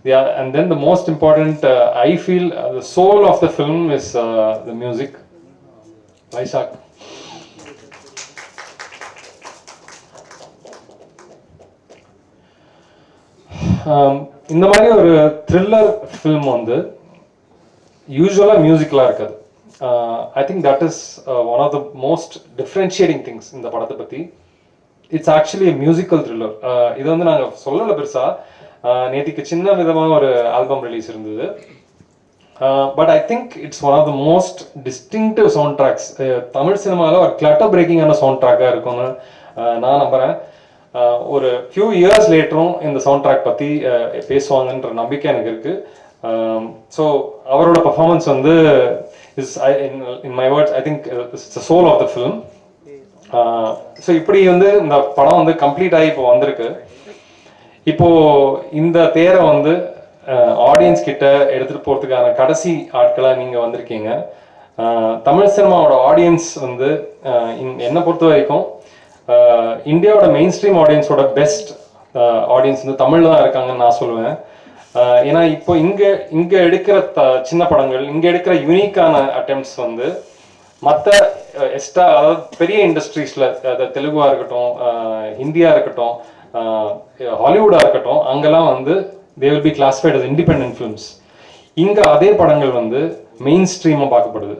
Yeah, and then the most important, I feel the soul of the film is the music. Vaishak. இந்த மாதிரி ஒரு த்ரில்லர் ஃபில்ம் வந்து யூஸ்வலாக மியூசிக்கலாக இருக்காது. I think that is one of the most differentiating things இந்த படத்தை பற்றி. It's actually musical thriller. இது வந்து நாங்கள் சொல்லலை பெருசாக. நேற்றுக்கு சின்ன விதமாக ஒரு ஆல்பம் ரிலீஸ் இருந்தது. But I think it's one of the most distinctive sound tracks. Tamil சினிமாவில் ஒரு கிளட்டர் பிரேக்கிங்கான சவுண்ட் ட்ராக்காக இருக்கும்னு நான் நம்புகிறேன். ஒரு ஃபியூ இயர்ஸ் லேட்டரும் இந்த சவுண்ட் ட்ராக் பற்றி பேசுவாங்கன்ற நம்பிக்கை எனக்கு இருக்குது. ஸோ அவரோட பர்ஃபார்மன்ஸ் வந்து is in my words I think it's the soul of the film. So இப்படி வந்து இந்த படம் வந்து கம்ப்ளீட் ஆகி இப்போ வந்திருக்கு. இப்போ இந்த தேரை வந்து ஆடியன்ஸ் கிட்ட எடுத்துகிட்டு போகிறதுக்கான கடைசி ஆட்களாக நீங்கள் வந்திருக்கீங்க. தமிழ் சினிமாவோட ஆடியன்ஸ் வந்து என்னை பொறுத்த வரைக்கும் இந்தியாவோட மெயின் ஸ்ட்ரீம் ஆடியன்ஸோட பெஸ்ட் ஆடியன்ஸ் வந்து தமிழில் தான் இருக்காங்கன்னு நான் சொல்லுவேன். ஏன்னா இப்போ இங்கே எடுக்கிற சின்ன படங்கள், இங்கே எடுக்கிற யூனிக்கான அட்டெம்ப்ட்ஸ் வந்து மற்ற அதாவது பெரிய இண்டஸ்ட்ரீஸில், தெலுங்குவாக இருக்கட்டும், ஹிந்தியாக இருக்கட்டும், ஹாலிவுட்டாக இருக்கட்டும், அங்கெல்லாம் வந்து they will be classified as independent films. இங்கே அதே படங்கள் வந்து மெயின் ஸ்ட்ரீமாக பார்க்கப்படுது.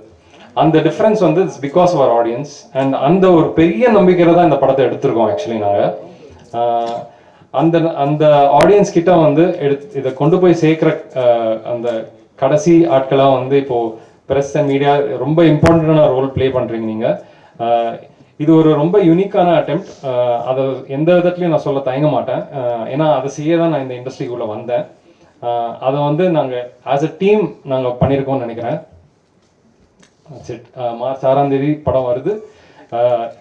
அந்த டிஃப்ரென்ஸ் வந்து it's because of our audience. And அந்த ஒரு பெரிய நம்பிக்கையில் தான் இந்த படத்தை எடுத்திருக்கோம். ஆக்சுவலி நாங்கள் அந்த ஆடியன்ஸ் கிட்ட வந்து இதை கொண்டு போய் சேர்க்குற அந்த கடைசி ஆட்களாக வந்து இப்போது ப்ரெஸ் அண்ட் மீடியா ரொம்ப இம்பார்ட்டண்டான ரோல் ப்ளே பண்ணுறீங்க நீங்கள். இது ஒரு ரொம்ப யூனிக்கான அட்டெம்ப்ட். அதை எந்த விதத்துலையும் நான் சொல்ல தயங்க மாட்டேன். ஏன்னா அதை செய்ய தான் நான் இந்த இண்டஸ்ட்ரிக்குள்ளே வந்தேன். அதை வந்து நாங்கள் ஆஸ் அ டீம் நாங்கள் பண்ணியிருக்கோம்னு நினைக்கிறேன். மார்ச் 6ஆம் தேதி படம் வருது.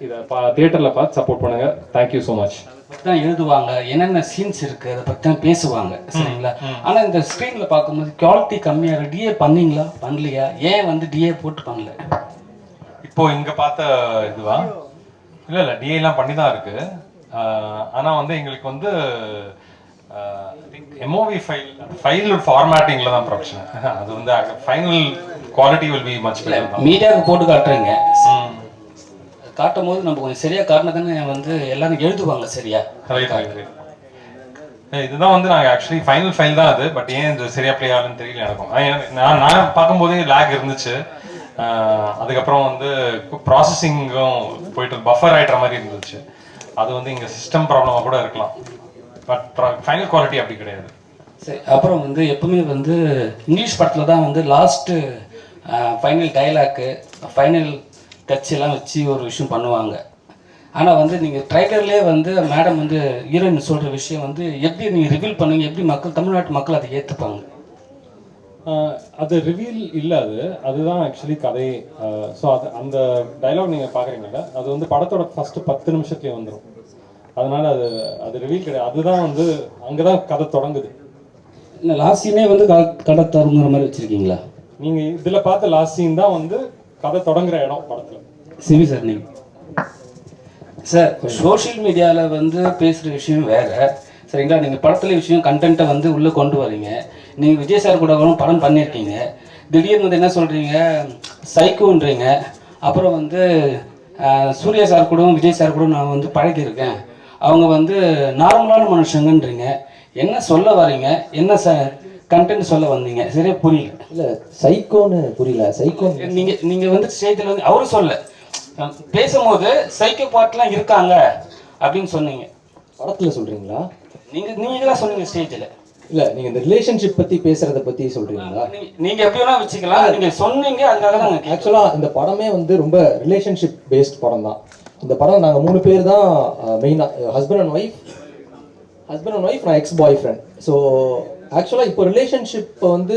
இதை தியேட்டரில் பார்த்து சப்போர்ட் பண்ணுங்க. Thank you so much. தான் எழுதுவாங்க, என்னென்ன சீன்ஸ் இருக்கு அதை பற்றி தான் பேசுவாங்க, சரிங்களா? ஆனால் இந்த ஸ்க்ரீனில் பார்க்கும்போது குவாலிட்டி கம்மியாக டிஏ பண்ணீங்களா பண்ணலையா? ஏன் வந்து டிஏ போட்டு பண்ணல? இப்போ இங்கே பார்த்த இதுவா இல்லை டிஏலாம் பண்ணி தான் இருக்கு. ஆனால் வந்து எங்களுக்கு வந்து எம்ஓவி ஃபைல் ஃபார்மேட்டிங்கில் தான் பிரச்சனை. அது வந்து final quality will be much better. மீடியாவுக்கு போட்டு காட்டுறீங்க, காட்டும் போது நம்ம கொஞ்சம் சரியா காட்டினதானே வந்து எல்லாரும் எழுதுவாங்க சரியா. இதுதான் வந்து நாங்கள் ஆக்சுவலி ஃபைனல் ஃபைல் தான் அது. பட் ஏன் இது சரியா ப்ளே ஆகுதுன்னு தெரியல எனக்கும். நான் பார்க்கும்போதே லேக் இருந்துச்சு. அதுக்கப்புறம் வந்து ப்ராசஸிங்கும் போயிட்டு பஃபர் ஆகிட்ட மாதிரி இருந்துச்சு. அது வந்து இங்கே சிஸ்டம் ப்ராப்ளமாக கூட இருக்கலாம். பட் ஃபைனல் குவாலிட்டி அப்படி கிடையாது. சரி, அப்புறம் வந்து எப்பவுமே வந்து இங்கிலீஷ் படத்தில் தான் வந்து லாஸ்ட்டு ஃபைனல் டைலாக்கு, ஃபைனல் டச்செல்லாம் வச்சு ஒரு விஷயம் பண்ணுவாங்க. ஆனால் வந்து நீங்கள் ட்ரைலர்லேயே வந்து மேடம் வந்து ஹீரோயின் சொல்கிற விஷயம் வந்து எப்படி நீங்கள் ரிவீல் பண்ணுவீங்க? எப்படி மக்கள், தமிழ்நாட்டு மக்கள் அதை ஏற்றுப்பாங்க? அது ரிவீல் இல்லை, அதுதான் ஆக்சுவலி கதை. ஸோ அந்த டைலாக் நீங்கள் பார்க்குறீங்கல்ல, அது வந்து படத்தோட ஃபஸ்ட்டு 10 நிமிஷத்துலேயே வந்துடும். அதனால அது ரிவீல் கிடையாது. அதுதான் வந்து அங்கே தான் கதை தொடங்குது. இல்லை லாஸ்ட் சீனே வந்து கடை தொடங்குற மாதிரி வச்சுருக்கீங்களா? நீங்கள் இதில் பார்த்த லாஸ்ட் சீன் தான் வந்து கதை தொடங்குற இடம் படத்தில். சிவி சார், நீங்கள் சார் சோஷியல் மீடியாவில் வந்து பேசுகிற விஷயம் வேறு, சரிங்களா? நீங்கள் படத்தில் விஷயம் கண்டென்ட்டை வந்து உள்ளே கொண்டு வரீங்க. நீங்கள் விஜய் சார் கூட படம் பண்ணியிருக்கீங்க. திடீர்னு வந்து என்ன சொல்கிறீங்க, சைக்கோன்றீங்க. அப்புறம் வந்து சூர்யா சார் கூட விஜய் சார் கூட நான் வந்து பழகியிருக்கேன், அவங்க வந்து நார்மலான மனுஷங்கன்றீங்க. என்ன சொல்ல வரீங்க? என்ன கண்டென்ட் சொல்ல வந்தீங்க? சரியா புரியல. இல்லை சைக்கோன்னு புரியல. சைக்கோ நீங்கள் வந்து ஸ்டேஜில் வந்து அவரும் சொல்ல பேசும்போது சைக்கோ பார்ட்லாம் இருக்காங்க அப்படின்னு சொன்னீங்க. படத்தில் சொல்கிறீங்களா? நீங்கள் தான் சொன்னீங்க ஸ்டேஜில். இல்லை நீங்கள் இந்த ரிலேஷன்ஷிப் பற்றி பேசுகிறத பற்றி சொல்கிறீங்களா? நீங்கள் எப்படி வேணால் வச்சுக்கலாம். நீங்கள் சொன்னீங்க, அதுக்காக தான். ஆக்சுவலாக இந்த படமே வந்து ரொம்ப ரிலேஷன்ஷிப் பேஸ்ட் படம் தான். இந்த படம் நாங்கள் 3 பேர் தான் மெயினாக, ஹஸ்பண்ட் அண்ட் ஒய்ஃப், நான் எக்ஸ் பாய் ஃப்ரெண்ட். ஸோ ஆக்சுவலாக இப்போ ரிலேஷன்ஷிப்பை வந்து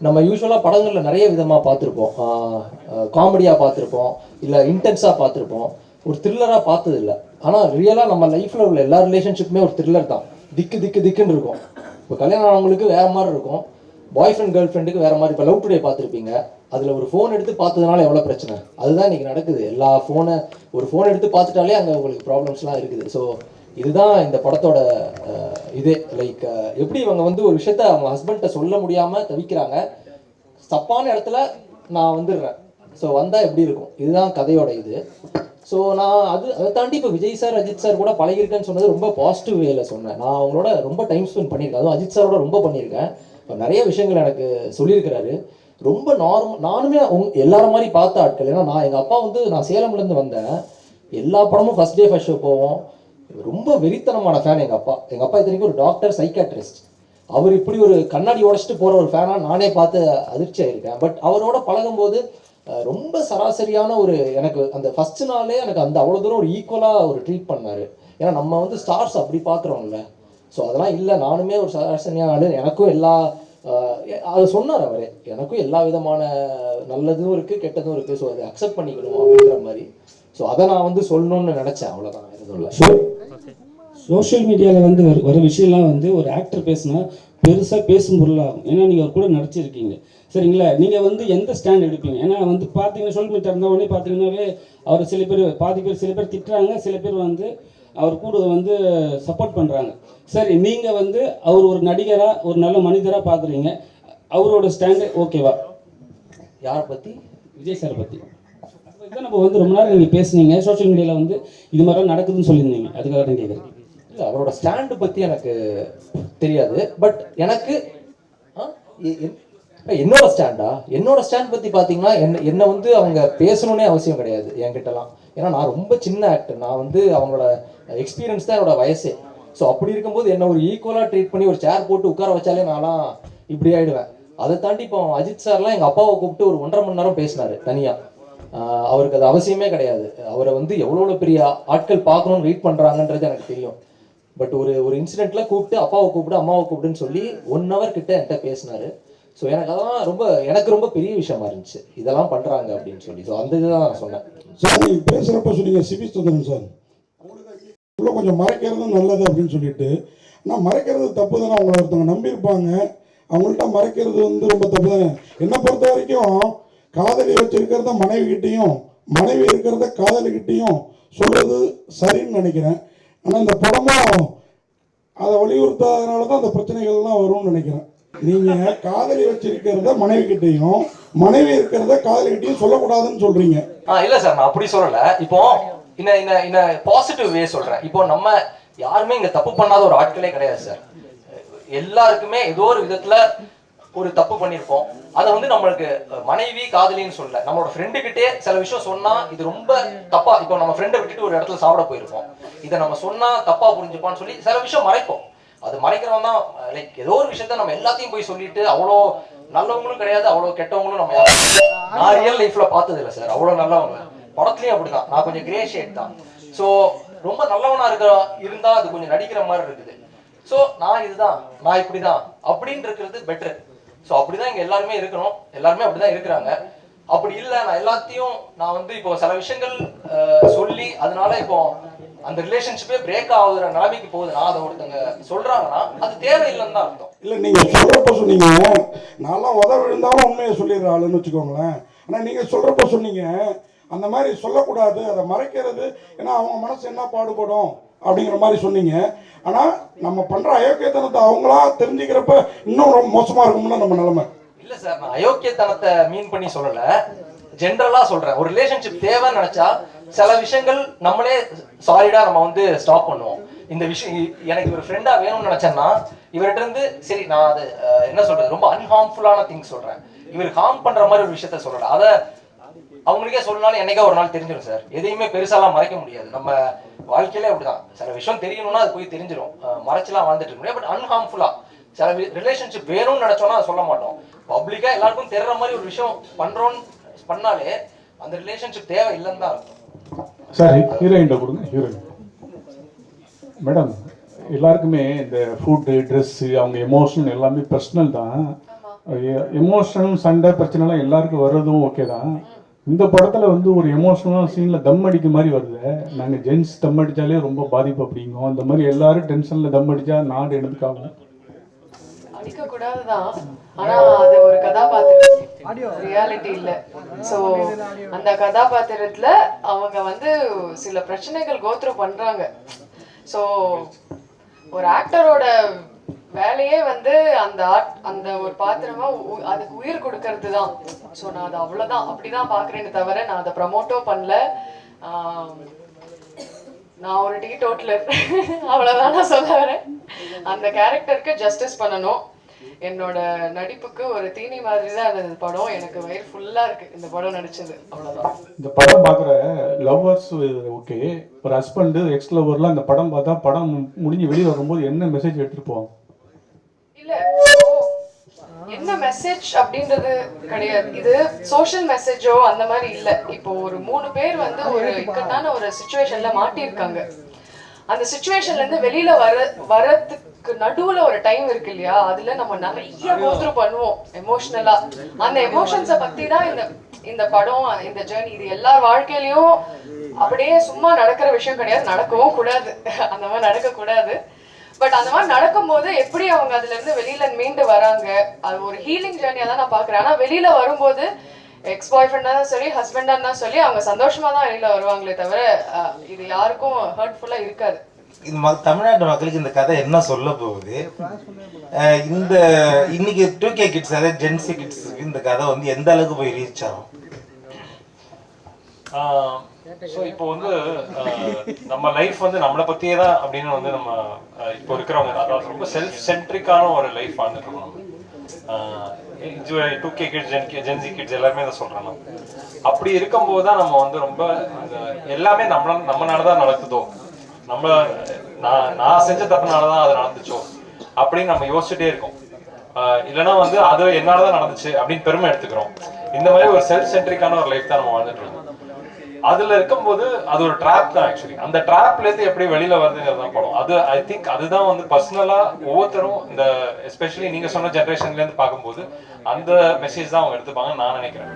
நம்ம யூஸ்வலாக படங்களில் நிறைய விதமாக பார்த்துருப்போம். காமெடியாக பார்த்துருப்போம், இல்லை இன்டென்ஸாக பார்த்துருப்போம், ஒரு த்ரில்லராக பார்த்தது இல்லை. ஆனால் ரியலாக நம்ம லைஃப்பில் உள்ள எல்லா ரிலேஷன்ஷிப்புமே ஒரு த்ரில்லர் தான். திக்குன்னு இருக்கும். இப்போ கல்யாணம் ஆனவங்களுக்கு வேறு மாதிரி இருக்கும், பாய் ஃப்ரெண்ட் கேர்ள் ஃப்ரெண்டுக்கு வேறு மாதிரி. இப்போ லவ் டுடே பார்த்துருப்பீங்க, அதில் ஒரு ஃபோன் எடுத்து பார்த்ததுனால எவ்வளோ பிரச்சனை, அதுதான் இன்றைக்கி நடக்குது. எல்லா ஒரு ஃபோன் எடுத்து பார்த்துட்டாலே அங்கே உங்களுக்கு ப்ராப்ளம்ஸ்லாம் இருக்குது. ஸோ இதுதான் இந்த படத்தோட இதே. லைக் எப்படி இவங்க வந்து ஒரு விஷயத்த அவங்க ஹஸ்பண்ட்டை சொல்ல முடியாமல் தவிக்கிறாங்க, தப்பான இடத்துல நான் வந்துடுறேன், ஸோ வந்தால் எப்படி இருக்கும், இதுதான் கதையோட இது. ஸோ நான் அதை தாண்டி இப்போ விஜய் சார் அஜித் சார் கூட பழகிருக்கேன்னு சொன்னது ரொம்ப பாசிட்டிவ் வேல சொன்னேன். நான் அவங்களோட ரொம்ப டைம் ஸ்பெண்ட் பண்ணியிருக்கேன், அதுவும் அஜித் சாரோட ரொம்ப பண்ணியிருக்கேன். இப்போ நிறைய விஷயங்கள் எனக்கு சொல்லியிருக்கிறாரு. ரொம்ப நானுமே எல்லாரும் மாதிரி பார்த்த ஆட்கள். ஏன்னா எங்கள் அப்பா வந்து நான் சேலம்லேருந்து வந்தேன், எல்லா படமும் ஃபர்ஸ்ட் டே ஃபர்ஸ்ட் ஷோ போவோம். ரொம்ப வெறித்தனமான ஃபேன் எங்கள் அப்பா இத்தனைக்கும் ஒரு டாக்டர் சைக்காட்ரிஸ்ட். அவர் இப்படி ஒரு கண்ணாடி உடச்சிட்டு போகிற ஒரு ஃபேனாக நானே பார்த்து அதிர்ச்சி ஆகியிருக்கேன். பட் அவரோட பழகும்போது ரொம்ப சராசரியான எனக்கு அந்த ஃபர்ஸ்ட் நாளே எனக்கு அந்த அவ்வளோ தூரம் ஒரு ஈக்குவலாக ஒரு ட்ரீட் பண்ணார். ஏன்னா நம்ம வந்து ஸ்டார்ஸ் அப்படி பார்க்குறோம்ல, ஸோ அதெல்லாம் இல்லை. நானுமே ஒரு சராசரியான ஆள், எனக்கும் அதை சொன்னார் அவரே, எனக்கும் எல்லா விதமான நல்லதும் இருக்குது கெட்டதும் இருக்குது, ஸோ அதை அக்செப்ட் பண்ணிக்கணும் அப்படிங்கிற மாதிரி. ஸோ அதை நான் வந்து சொல்லணும்னு நினச்சேன், அவ்வளோதான், எதுவும் இல்லை. சோஷியல் மீடியாவில் வந்து வர விஷயம்லாம் வந்து ஒரு ஆக்டர் பேசினா பெருசாக பேசும் பொருளாகும். ஏன்னா நீங்கள் அவர் கூட நடிச்சிருக்கீங்க, சரிங்களா? நீங்கள் வந்து எந்த ஸ்டாண்ட் எடுப்பீங்க? ஏன்னா வந்து பார்த்தீங்கன்னா சோஷியல் மீடியா இருந்தவொடனே பார்த்தீங்கன்னாவே அவர் சில பேர் திட்டுறாங்க, சில பேர் வந்து அவர் கூட வந்து சப்போர்ட் பண்ணுறாங்க. சரி, நீங்கள் வந்து அவர் ஒரு நடிகராக ஒரு நல்ல மனிதராக பார்க்குறீங்க, அவரோட ஸ்டாண்டு ஓகேவா? யாரை பற்றி? விஜய் சாரை பற்றி. இதான் நம்ம வந்து ரொம்ப நேரம் நீங்கள் பேசுனீங்க, சோஷியல் மீடியாவில் வந்து இது மாதிரிலாம் நடக்குதுன்னு சொல்லியிருந்தீங்க, அதுக்காக தான் கேட்குறேன். இல்லை, அவரோட ஸ்டாண்டு பற்றி எனக்கு தெரியாது. பட் எனக்கு என்னோட ஸ்டாண்ட் பற்றி பார்த்தீங்கன்னா என்னை வந்து அவங்க பேசணுன்னே அவசியம் கிடையாது என்கிட்டலாம். ஏன்னா நான் ரொம்ப சின்ன ஆக்டர், நான் வந்து அவங்களோட எக்ஸ்பீரியன்ஸ் தான் என்னோட வயசே. ஸோ அப்படி இருக்கும்போது என்ன ஒரு ஈக்குவலாக ட்ரீட் பண்ணி ஒரு சேர் போட்டு உட்கார வச்சாலே நான்லாம் இப்படி ஆகிடுவேன். அதை தாண்டி இப்போ அஜித் சார்லாம் எங்கள் அப்பாவை கூப்பிட்டு ஒரு 1.5 மணி நேரம் பேசினார் தனியாக. அவருக்கு அது அவசியமே கிடையாது. அவரை வந்து எவ்வளோ பெரிய ஆட்கள் பார்க்கணும்னு வெயிட் பண்ணுறாங்கன்றது எனக்கு தெரியும். பட் ஒரு இன்சிடென்ட்ல கூப்பிட்டு அப்பாவை கூப்பிட்டு அம்மாவை கூப்பிட்டுன்னு சொல்லி 1 hour கிட்ட என்கிட்ட பேசினாரு. ஸோ எனக்கு அதெல்லாம் எனக்கு ரொம்ப பெரிய விஷயமா இருந்துச்சு, இதெல்லாம் பண்ணுறாங்க அப்படின்னு சொல்லி. ஸோ அந்த இதுதான் நான் சொன்னேன். சார் நீங்கள் பேசுகிறப்ப சொன்னீங்க சிவி சுந்தரன் சார் உள்ள கொஞ்சம் மறைக்கிறதும் நல்லது அப்படின்னு சொல்லிட்டு. ஆனால் மறைக்கிறது தப்பு தானே, அவங்கள ஒருத்தவங்க நம்பியிருப்பாங்க, அவங்கள்ட்ட மறைக்கிறது வந்து ரொம்ப தப்பு தானே. என்னை பொறுத்த வரைக்கும் காதலி வச்சிருக்கிறத மனைவிக்கிட்டையும் மனைவி இருக்கிறத காதலிக்கிட்டையும் சொல்றது சரின்னு நினைக்கிறேன். ஆனால் இந்த படமும் அதை வலியுறுத்தாதனால தான் அந்த பிரச்சனைகள்லாம் வரும்னு நினைக்கிறேன். நீங்கள் காதலி வச்சிருக்கிறத மனைவிக்கிட்டையும் மனைவி இருக்கிறத காதலிக்கிட்டையும் சொல்லக்கூடாதுன்னு சொல்றீங்க. இல்லை சார், நான் அப்படி சொல்லலை. இப்போ இந்த பாசிட்டிவ் வே சொல்கிறேன். இப்போ நம்ம யாருமே இங்கே தப்பு பண்ணாத ஒரு ஆட்களே கிடையாது சார். எல்லாருக்குமே ஏதோ ஒரு விதத்தில் ஒரு தப்பு பண்ணியிருப்போம். அதை வந்து நம்மளுக்கு மனைவி காதலின்னு சொல்லல, நம்மளோட ஃப்ரெண்டுக்கிட்டே சில விஷயம் சொன்னா இது ரொம்ப தப்பா. இப்போ நம்ம ஃப்ரெண்டை விட்டுட்டு ஒரு இடத்துல சாப்பிட போயிருப்போம், இதை நம்ம சொன்னா தப்பா புரிஞ்சுப்பான்னு சொல்லி சில விஷயம் மறைப்போம். அது மறைக்கிறவன் தான் லைக் ஏதோ ஒரு விஷயத்த நம்ம எல்லாத்தையும் போய் சொல்லிட்டு அவ்வளோ நல்லவங்களும் கிடையாது, அவ்வளோ கெட்டவங்களும் நம்ம நான் ரியல் லைஃப்ல பார்த்தது இல்லை சார். அவ்வளோ நல்லவங்க படத்துலயும் அப்படிதான். நான் கொஞ்சம் கிரே ஷேட் தான். ஸோ ரொம்ப நல்லவனா இருந்தா அது கொஞ்சம் நடிக்கிற மாதிரி இருக்குது. ஸோ நான் இதுதான், நான் இப்படிதான் அப்படின்னு இருக்கிறது பெட்டர். ஸோ அப்படிதான் இங்க எல்லாருமே இருக்கணும், எல்லாருமே அப்படிதான் இருக்கிறாங்க. அப்படி இல்லை, நான் எல்லாத்தையும் நான் வந்து இப்போ சில விஷயங்கள் சொல்லி அதனால இப்போ அந்த ரிலேஷன்ஷிப்பே பிரேக் ஆகுற நிலைமைக்கு போகுது, நான் அதை ஒருத்தங்க சொல்றாங்கன்னா அது தேவையில்லைன்னு தான் அர்த்தம். இல்லை, நீங்க சொல்றப்ப சொன்னீங்க நான்லாம் விழுந்தாலும் உண்மையை சொல்லிடுற ஆளுன்னு வச்சுக்கோங்களேன். ஆனால் நீங்க சொல்றப்ப சொன்னீங்க அந்த மாதிரி சொல்லக்கூடாது, அதை மறைக்கிறது, ஏன்னா அவங்க மனசு என்ன பாடுபடும் அப்படிங்கிற மாதிரி சொன்னீங்க. ஆனால் நம்ம பண்ற அயோக்கியத்தனத்தை அவங்களா தெரிஞ்சுக்கிறப்ப இன்னும் ரொம்ப மோசமா இருக்கும்ல நம்ம நிலைமை. இல்லை சார், நான் அயோக்கியத்தனத்தை மீன் பண்ணி சொல்லலை, ஜென்ரலா சொல்றேன். ஒரு ரிலேஷன்ஷிப் தேவைன்னு நினைச்சா சில விஷயங்கள் நம்மளே சாலிடா நம்ம வந்து ஸ்டாப் பண்ணுவோம். இந்த விஷயம் எனக்கு ஒரு ஃப்ரெண்டா வேணும்னு நினைச்சேன்னா இவர்கிட்ட இருந்து சரி நான் அது என்ன சொல்றது ரொம்ப அன்ஹார்ம்ஃபுல்லான திங்ஸ் சொல்றேன், இவர் ஹார்ம் பண்ற மாதிரி ஒரு விஷயத்த சொல்லல, அதை அவங்களுக்கே சொன்னாலும் என்னைக்கா ஒரு நாள் தெரிஞ்சிடும் சார். எதையுமே பெருசாலாம் மறைக்க முடியாது, நம்ம வாழ்க்கையிலே அப்படிதான். சில விஷயம் தெரியணும்னா அது போய் தெரிஞ்சிடும், மறைச்சலாம் வாழ்ந்துட்டு இருக்க முடியாது. பட் அன்ஹார்ம்ஃபுல்லா சில ரிலேஷன்ஷிப் வேணும்னு நினைச்சோம்னா அதை சொல்ல மாட்டோம். பப்ளிக்கா எல்லாருக்கும் தெரிற மாதிரி ஒரு விஷயம் பண்ணாலே அந்த ரிலேஷன்ஷிப் தேவை இல்லைன்னு தான் இருக்கும். சார் ஹீரோயின்ட்ட கொடுங்க. ஹீரோயின் மேடம், எல்லாருக்குமே இந்த ஃபுட்டு ட்ரெஸ்ஸு அவங்க எமோஷன் எல்லாமே பர்சனல் தான். எமோஷனல் சண்டை பிரச்சனைலாம் எல்லாருக்கும் வர்றதும் ஓகே தான். இந்த படத்தில் வந்து ஒரு எமோஷனலான சீனில் தம் அடிக்க மாதிரி வருது. நாங்கள் ஜென்ஸ் தம் அடித்தாலே ரொம்ப பாதிப்பு அப்படிங்கும். அந்த மாதிரி எல்லாரும் டென்ஷனில் தம் அடித்தா நாடு எடுத்துக்காகும். அடிக்க கூடாதுதான், ஆனா அது ஒரு கதாபாத்திரம், ரியாலிட்டி இல்ல. சோ அந்த கதாபாத்திரத்துல அவங்க வந்து சில பிரச்சனைகள் கோத்ரூ பண்றாங்க. ஸோ ஒரு ஆக்டரோட வேலையே வந்து அந்த ஒரு பாத்திரமா அதுக்கு உயிர் கொடுக்கறது தான். ஸோ நான் அதை அவ்வளோதான் அப்படிதான் பார்க்குறேன்னு தவிர நான் அதை ப்ரமோட்டோ பண்ணல. நான் ஒரு டீ டோட்டலர், அவ்வளோதான் நான் சொல்ல வரேன். அந்த கேரக்டருக்கு ஜஸ்டிஸ் பண்ணணும். என்னோட நடிப்புக்கு ஒரு தீனி மாதிரி தான் அந்த படம். எனக்கு வயிறு ஃபுல்லாக இருக்கு இந்த படம் நடிச்சது, அவ்வளோதான். இந்த படம் பார்க்குற லவ்வர்ஸ் ஓகே, ஒரு ஹஸ்பண்டு எக்ஸ் லவ்வர்லாம் இந்த படம் பார்த்தா படம் முடிஞ்சு வெளியே வரும்போது என்ன மெசேஜ் எடுத்துகிட்டு போவோம்? இல்ல, என்ன மெசேஜ் அப்படின்றது கிடையாது. இது சோஷியல் மெசேஜோ அந்த மாதிரி இல்ல. இப்போ ஒரு 3 பேர் வந்து ஒரு இக்கட்டான ஒரு சிச்சுவேஷன்ல மாட்டியிருக்காங்க. அந்த சிச்சுவேஷன்ல இருந்து வெளியில வரதுக்கு நடுவுல ஒரு டைம் இருக்கு இல்லையா, அதுல நம்ம நிறைய கோத்ரூ பண்ணுவோம் எமோஷனலா. அந்த எமோஷன்ஸை பத்தி தான் இந்த படம், இந்த ஜேர்னி. இது எல்லார் வாழ்க்கையிலயும் அப்படியே சும்மா நடக்கிற விஷயம் கிடையாது, நடக்கவும் கூடாது, அந்த மாதிரி நடக்க கூடாது. பட் அந்த மாதிரி நடக்கும்போது எப்படி அவங்க அதுல இருந்து வெளியில மீண்டு வராங்க, அது ஒரு ஹீலிங் ஜேர்னியா தான் நான் பாக்குறேன். ஆனா வெளியில வரும்போது எக்ஸ் பாய் ஃப்ரெண்டா தான் சரி, ஹஸ்பண்டா தான் சொல்லி அவங்க சந்தோஷமா தான் வெளியில வருவாங்களே தவிர இது யாருக்கும் ஹர்ட்ஃபுல்லா இருக்காது. இந்த தமிழ்நாட்டு மக்களுக்கு இந்த கதை என்ன சொல்ல போகுது? இந்த இன்னைக்கு 2K கிட்ஸ், அதாவது ஜென்சி கிட்ஸுக்கு இந்த கதை வந்து எந்த அளவுக்கு போய் ரீச் ஆகும்? ஸோ இப்போ வந்து நம்ம லைஃப் வந்து நம்மளை பற்றியே தான் அப்படின்னு வந்து நம்ம இப்போ இருக்கிறவங்க, அதாவது ரொம்ப செல்ஃப் சென்ட்ரிக்கான ஒரு லைஃப் வாழ்ந்துட்டு இருக்கோம். 2K கிட்ஸ், ஜென்சி கிட்ஸ் எல்லாருமே அதை சொல்கிறாங்க. அப்படி இருக்கும்போது தான் நம்ம வந்து ரொம்ப எல்லாமே நம்மளால தான் நடக்குதோ, நான் செஞ்ச தப்புனால தான் அது நடந்துச்சோ அப்படின்னு நம்ம யோசிச்சுட்டே இருக்கோம். இல்லைன்னா வந்து அது என்னாலதான் நடந்துச்சு அப்படின்னு பெருமை எடுத்துக்கிறோம். இந்த மாதிரி ஒரு செல்ஃப் சென்ட்ரிக்கான ஒரு லைஃப் தான் நம்ம வாழ்ந்துட்டு இருக்கோம். அதுல இருக்கும்போது அது ஒரு ட்ராப் தான் ஆக்சுவலி. அந்த ட்ராப்ல இருந்து எப்படி வெளியில வருதுங்கிறது தான் படம். அது ஐ திங்க் அதுதான் வந்து பர்சனலா ஒவ்வொருத்தரும் இந்த எஸ்பெஷலி நீங்க சொன்ன ஜென்ரேஷன்ல இருந்து பார்க்கும்போது அந்த மெசேஜ் தான் அவங்க எடுத்துப்பாங்கன்னு நான் நினைக்கிறேன்.